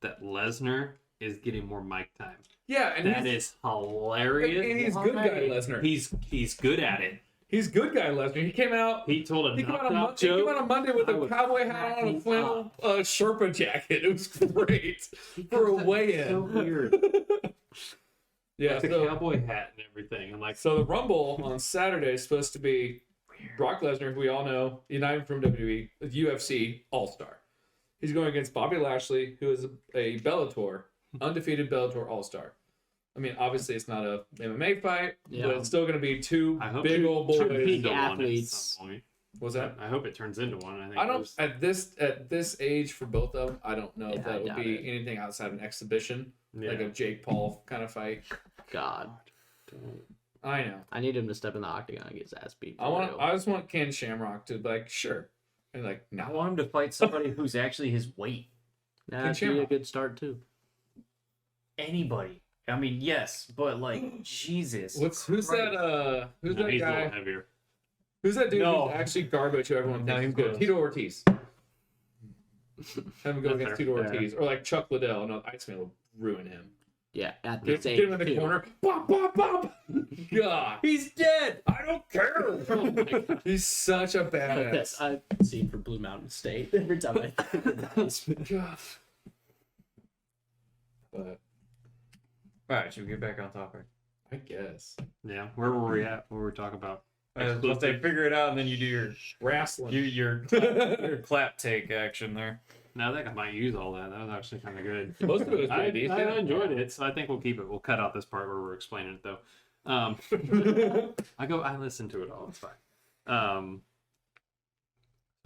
that Lesnar is getting more mic time. Yeah, and That is hilarious. and he's good guy Lesnar. He's good at it. He's good guy Lesnar. He came out. He told a He came knocked out out on joke. Monday with I a was cowboy hat on, a cracking flannel Sherpa jacket. It was great for a weigh-in. So weird. Yeah, Like the so, cowboy hat and everything. I'm like, so the Rumble on Saturday is supposed to be Brock Lesnar, who we all know, United from WWE, a UFC All-Star. He's going against Bobby Lashley, who is a Bellator, undefeated Bellator All-Star. I mean, obviously it's not a MMA fight, Yeah. but it's still going to be two I hope big it old turns boys. into one at athletes. some point. What's that? I hope it turns into one. I think I don't those- at this age for both of them. I don't know if Yeah, I that would doubt be it. anything outside an exhibition, yeah. like a Jake Paul kind of fight. God, I know. I need him to step in the octagon and get his ass beat. I just want Ken Shamrock to be like, sure, and like, I no. want him to fight somebody who's actually his weight. That'd be a Shamrock. good start too. Anybody. I mean, yes, but like, Jesus. Who's that? Who's No, that he's a guy? little heavier. Who's that dude No. who's actually garbage? Who everyone No, thinks is he's good? close. Tito Ortiz. Have him go That's against fair. Tito Fair. Ortiz, or like Chuck Liddell. No, Iceman will ruin him. Yeah, at this Get age him in the too. corner. Bop bop bop. God, He's dead! I don't care. He's such a Yes, badass. I've seen for Blue Mountain State every time I think of that. God. But Alright, should we get back on topic? I guess Yeah. Where were we at? What were we talking about? I was about to say, figure it out, and then you do wrestling. your clap take action there. No, I think I might use all that. That was actually kind of good. Most of it was I pretty decent. enjoyed it, so I think we'll keep it. We'll cut out this part where we're explaining it, though. I listen to it all. It's fine. So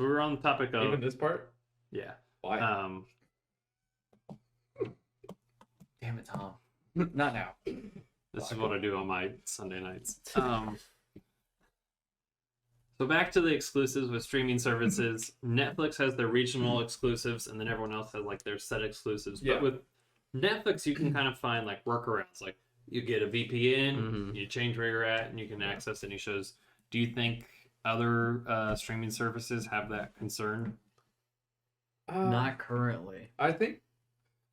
we were on the topic of Even this part. yeah. Why? Damn it, Tom. Not now. This is what I do on my Sunday nights. So back to the exclusives with streaming services. Netflix has their regional exclusives, and then everyone else has like their set exclusives. Yeah. But with Netflix, you can kind of find like workarounds. Like you get a VPN, Mhm. you change where you're at, and you can access any shows. Do you think other streaming services have that concern? Not currently. I think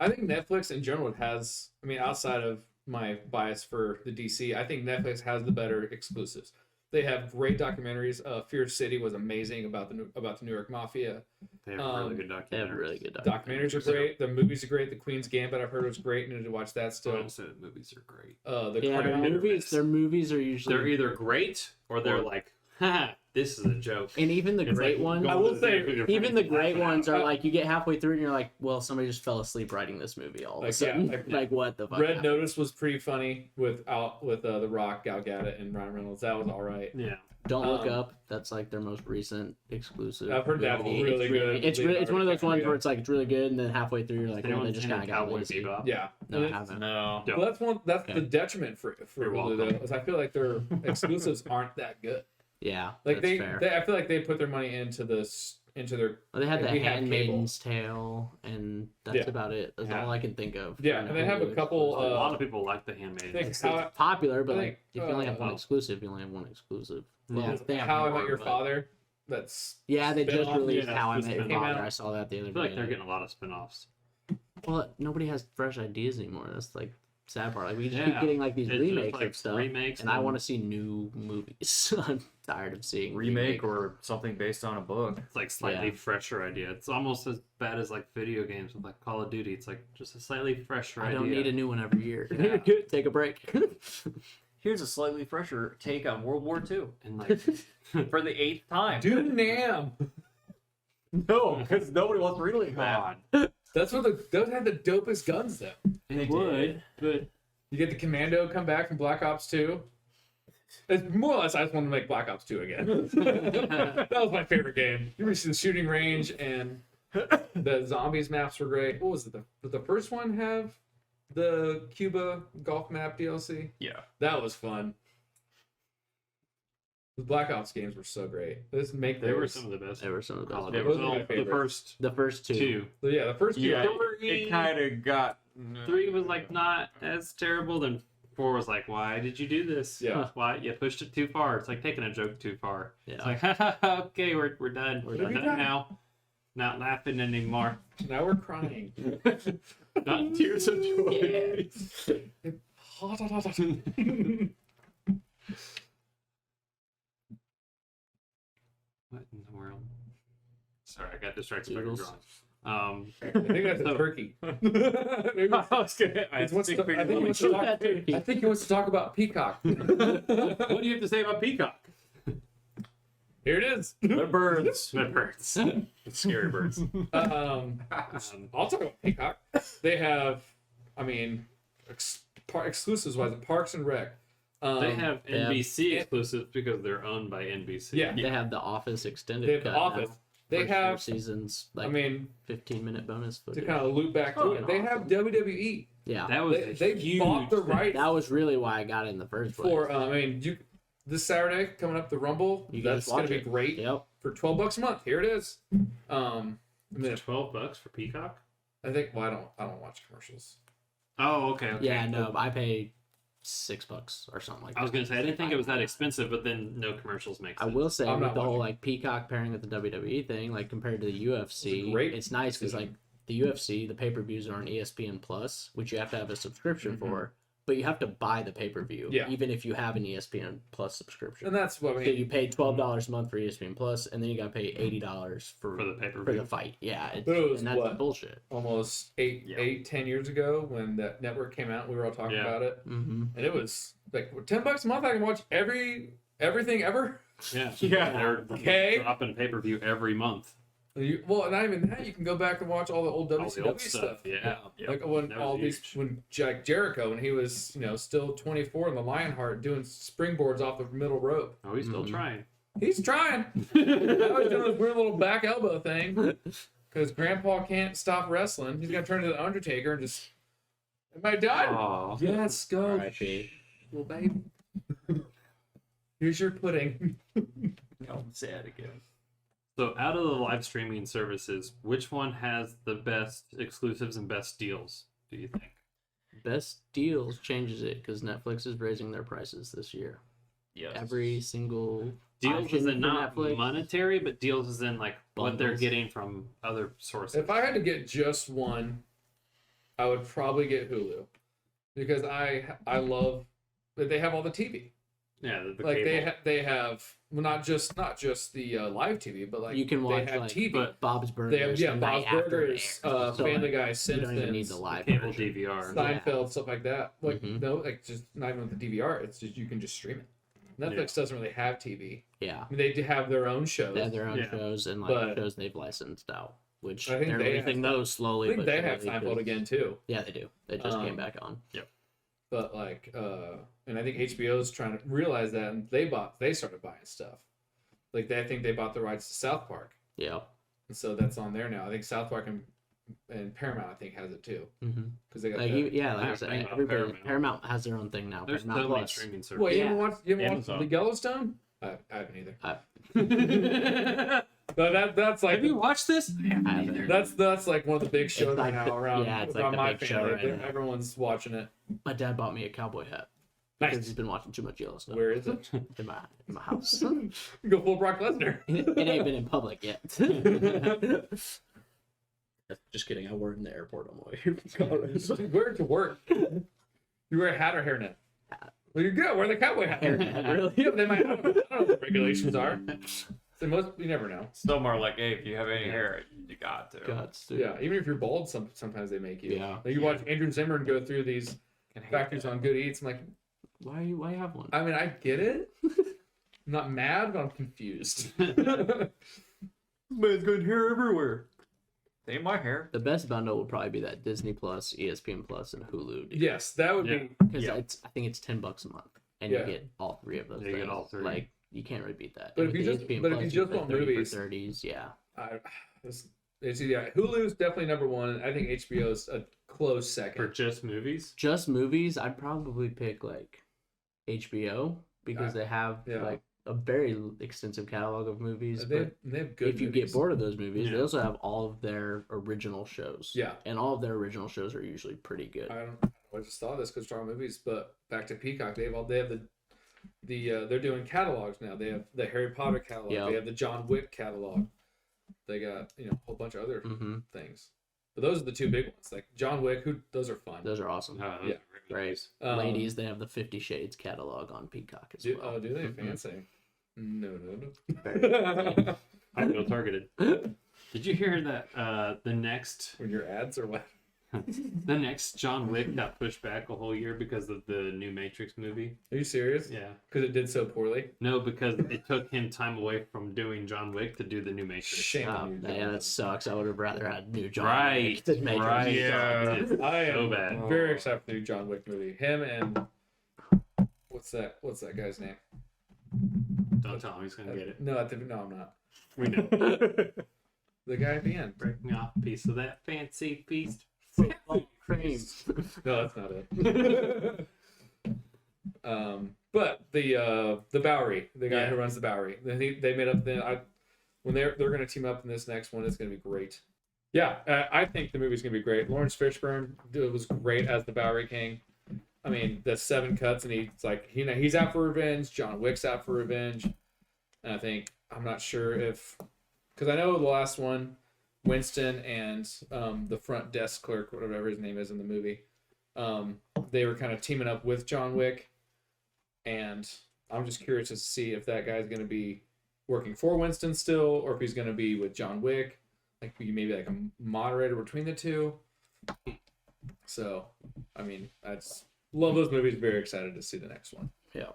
Netflix in general has. I mean, outside of my bias for the DC, I think Netflix has the better exclusives. They have great documentaries. Fear City was amazing about the New York Mafia. They have really good They have documentaries. really good Documentaries are great. The movies are great. The Queen's Gambit I've heard was great. Needed to watch that I still. wouldn't say the movies are great. The Yeah, Crown. their movies are usually They're either great or they're like, haha, this is a joke. and even the It's great like ones. going I will to say, the theater with your Even the friends great and laughing ones out. are like you get halfway through and you're like, well, somebody just fell asleep writing this movie all of a Like, sudden. yeah, Like what the fuck? Red happened? Notice was pretty funny with The Rock, Gal Gadot, and Ryan Reynolds. That was all right. Yeah. Don't Look Um, Up. That's like their most recent exclusive. I've heard that's movie. really good. It's one of those ones Yeah. where it's like it's really good, and then halfway through you're like, oh, they Anyone just seen kind of got Cowboy lazy. Bebop? Yeah. No, I haven't. No. Yeah. Well, that's Okay. the detriment for You're Hulu though, welcome. is I feel like their exclusives aren't that good. Yeah, Like that's fair. I feel like they put their money into their. Well, they had like, The we have cable. Handmaid's Tale, and that's Yeah. about it. That's Yeah. all I can think of. Yeah, for and they have a Hulu couple, exclusives. A lot of people like The Handmaiden. Think It's how, popular, but I like think, if you only have one oh. exclusive, you only have one exclusive. Yeah. They have How I more, Met Your but- Father. That's Yeah, they just spin-off. released Yeah, How I just Met Your spin-off. Father. I saw that the I other feel like day. they're getting a lot of spin-offs. Well, nobody has fresh ideas anymore. That's like sad part. Like we just Yeah. keep getting like these It's just, remakes like, of stuff, remakes and I and- want to see new movies. I'm tired of seeing Remake or something based on a book. It's like slightly Yeah. fresher idea. It's almost as bad as like video games with like Call of Duty. It's like just a slightly fresher I idea. don't need a new one every year. Yeah. Good, take a break. Here's a slightly fresher take on World War II And like, for the 8th time. Dude, Nam. No, because nobody wants to relive that. God, Those had the dopest guns though. they did. would, but You get the Commando come back from Black Ops 2. It's more or less I just want to make Black Ops 2 again. That was my favorite game. You ever see the shooting range and the zombies maps were great. What was it? Did the first one have the Cuba golf map DLC? Yeah. That was fun. The Black Ops games were so great. Let's make they were those. some of the best. They were some of the Call best. of Those Duty. are my The favorites. The first two. two. So yeah, the first two. Yeah, Three- it kind of got. 3 was like not as terrible. Then 4 was like, why did you do this? Yeah. Why you pushed it too far? It's like taking a joke too far. Yeah. It's like, okay, we're done. We're What have done you done? now. Not laughing anymore. Now we're crying. Not tears of joy. What in the world? Sorry, I got distracted by your Doodles. drawing. I think that's a So- turkey. I He wants to- I think he wants to talk- I think he wants to talk about Peacock. What do you have to say about Peacock? Here it is. The birds. That birds. Scary birds. I'll talk about Peacock. They have, I mean, exclusives wise, Parks and Rec. They have Yeah. NBC exclusives because they're owned by NBC. Yeah. They have the Office extended They have cut The Office. now. They First four have, seasons, like I mean, 15-minute bonus to footage. kind of loop back to it, they have WWE. Yeah, That was They huge. bought the rights that was really why I got it in the first place. for, I mean, this Saturday coming up, the Rumble. You That's guys going watch to be it. great Yep. for $12 a month. Here it is. I mean, $12 for Peacock. I think. Well, I don't watch commercials. Oh, okay. Yeah, no, I pay $6 or something like that. I was gonna say I didn't think it was that expensive, but then no commercials make I sense. will say I'm with not the whole watching. like Peacock pairing with the WWE thing, like compared to the UFC, great it's nice because decision. like the UFC, the pay-per-views are on ESPN Plus, which you have to have a subscription Mhm. for, but you have to buy the pay-per-view, Yeah. even if you have an ESPN Plus subscription. And that's what I So mean. you pay $12 a month for ESPN Plus, and then you got to pay $80 for for the pay per for the view. fight. Yeah, it's, But it was and that's what? bullshit. Almost Yeah. 10 years ago when that network came out, we were all talking Yeah. about it, Mm-hmm. and it was like $10 a month. I can watch everything ever. Yeah, Yeah. They're Okay. dropping pay per view every month. Well, not even that. You can go back and watch all the old All WCW the old stuff. stuff. Yeah. Yep. Like when That was all these, huge. when Jack Jericho, when he was, still 24 in the Lionheart doing springboards off the middle rope. Oh, he's still Mhm. trying. He's trying. Now he's doing this weird little back elbow thing because Grandpa can't stop wrestling. He's gonna turn into the Undertaker and just. Am I done? Aw. Yes, go, R.I.P. little baby. Here's your pudding. Oh, sad again. So, out of the live streaming services, which one has the best exclusives and best deals? Do you think? Best deals changes it because Netflix is raising their prices this year. Yes. Every single Deals option is in for not Netflix. monetary, but deals is in like what they're Bundles. getting from other sources. If I had to get just one, I would probably get Hulu, because I love that they have all the TV. Yeah, the Like cable. they have well, not just the live TV, but like You can watch they have like TV. but Bob's Burgers. They have the night Bob's after it Burgers, airs. So, Family like, Guy, you don't even need Simpsons, the live cable version. DVR. Seinfeld, stuff like that. Like Mhm. no, like just not even with the DVR. It's just you can just stream it. Netflix doesn't really have TV. Yeah, I mean, they do have their own shows. they have their own Yeah. shows and like But- shows they've licensed out, which I think they're they have releasing those slowly. I think but they have surely, Seinfeld 'cause- again too. Yeah, they do. They just came back on. But like, and I think HBO's trying to realize that, and they started buying stuff. Like I think they bought the rights to South Park, Yeah. and so that's on there now. I think South Park and Paramount I think has it too, Mm-hmm. because they got Like the, yeah, like I Yeah, said, Paramount. everybody Paramount has their own thing now. There's Paramount so many Plus. streaming services. Well, you Yeah. haven't watched Amazon. the Yellowstone? I haven't either. Have But that's like you watched this? that's like one of the big shows like right the- now around, yeah, it's like around the my big show family. right now. Everyone's watching it. My dad bought me a cowboy hat because Nice. he's been watching too much Yellowstone. Where is it? in my house. Go full Brock Lesnar. It ain't been in public yet. Just kidding. I work in the airport on my way here from Colorado. Where to work? You wear a hat or hairnet? Well, you're good. Wear the cowboy hat. Hairnet, really? Yeah, they might. I don't know what the regulations are. So most you never know. Still more like, hey, if you have any hair, you got to. God, dude. Yeah, even if you're bald, sometimes they make you. Yeah. Like you watch Andrew Zimmern go through these Can hate factories that. on Good Eats. I'm like, Why you have one? I mean, I get it. I'm not mad, but I'm confused. Man's got hair everywhere. Ain't my hair. The best bundle would probably be that Disney Plus, ESPN Plus, and Hulu. Yes, that would Yeah. be. Because Yeah. I think it's $10 a month, and Yeah. you get all three of those. Yeah, you get things. all three. Like you can't really beat that. But And if with you the just- ESPN but if Plus, you get just the want 30 for movies- 30s, yeah. It's yeah. Hulu's definitely number one. I think HBO's a close For second. just movies? Just movies, I'd probably pick like HBO because they have Yeah. like a very extensive catalog of movies. They But they have good. if you movies. get bored of those movies, they Yeah. also have all of their original shows. Yeah. And all of their original shows are usually pretty good. I just saw this because strong movies, but back to Peacock, they have they're doing catalogs now. They have the Harry Potter catalog. Yep. They have the John Wick catalog. They got a whole bunch of other Mm-hmm. things. But those are the two big ones. Like John Wick, those are fun. Those are awesome. No, those Yeah. are great Right. movies. Ladies, they have the 50 Shades catalog on Peacock as Do, well. oh, do they? Mhm. Fancy. No. Very I feel targeted. Did you hear that the next When your ads or what? the next John Wick got pushed back a whole year because of the new Matrix movie? Are you serious? Yeah. Because it did so poorly. No, because it took him time away from doing John Wick to do the new Matrix. Shame Oh, on you. yeah, that sucks. I would have rather had new John Right, Wick than Matrix. right. Yeah. It's I am so bad. very excited for the new John Wick movie. Him and what's that guy's name? Don't tell him he's gonna get it. No, I'm not. We know. The guy at the end. Breaking off a piece of that fancy feast. Cream. No, that's not it. But the Bowery, the guy Yeah. who runs the Bowery, they made up when they're going to team up in this next one. It's going to be great. Yeah, I think the movie's going to be great. Lawrence Fishburne was great as the Bowery King. I mean, the 7 cuts, and he's like, he's out for revenge. John Wick's out for revenge, and I'm not sure if, because I know the last one, Winston and the front desk clerk, whatever his name is in the movie, they were kind of teaming up with John Wick, and I'm just curious to see if that guy's going to be working for Winston still, or if he's going to be with John Wick, like maybe like a moderator between the two. So, I mean, I just love those movies. Very excited to see the next one. Yeah.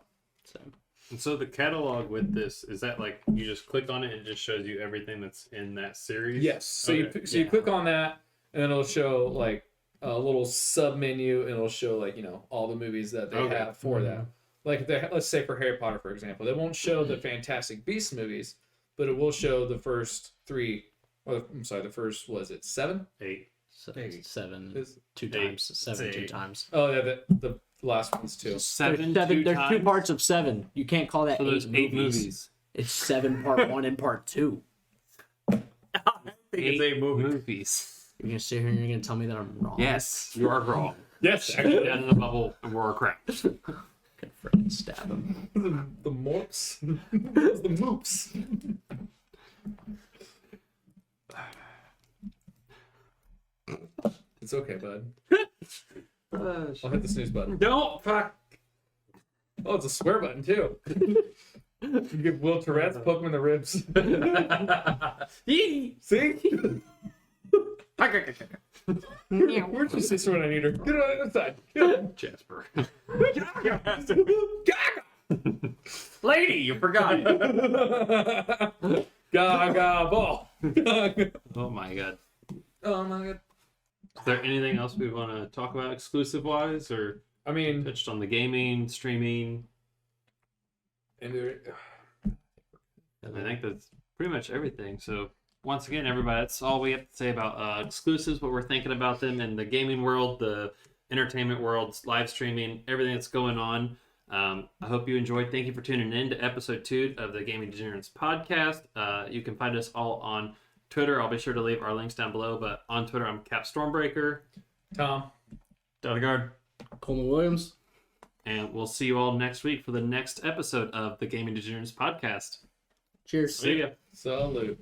Same. And so the catalog with this, is that like you just click on it and it just shows you everything that's in that series? Yes. So Okay. you click on that, and then it'll show like a little sub menu, and it'll show like all the movies that they Okay. have for that. Like let's say for Harry Potter, for example, they won't show the Fantastic Beasts movies, but it will show the first 3. Or I'm sorry, the first was it 7? 8. So, Hey. 7 Is- 2 Eight. times. 7 2 Eight. times. Oh yeah, the last one's 2. 7, There's 2 there's times? 2 parts of 7. You can't call that So there's 8 movies. It's 7 part 1 and part 2. I think it's 8 movies. movies. You're gonna sit here and you're gonna tell me that I'm wrong. Yes, you are wrong. Yes, Actually, down in the bubble and we're crap. Could freaking stab him. The morps. The moops. It's okay, bud. I'll hit the snooze button. Don't fuck. Oh, it's a swear button too. You give Will Tourette's, poke him in the ribs. See? Where's your sister when I need her? Get on the other side. Jasper. Lady, you forgot. Gaga ball. Oh my god. Oh my god. Is there anything else we want to talk about exclusive wise, or I mean, touched on the gaming, streaming? and there, I think that's pretty much everything. So once again, everybody, that's all we have to say about exclusives, what we're thinking about them in the gaming world, the entertainment world, live streaming, everything that's going on. I hope you enjoyed. Thank you for tuning in to episode 2 of the Gaming Degenerates podcast. You can find us all on Twitter. I'll be sure to leave our links down below, but on Twitter, I'm CapStormBreaker. Tom. Delegard. Coleman Williams. And we'll see you all next week for the next episode of the Gaming Degenerates podcast. Cheers. See ya. Salute.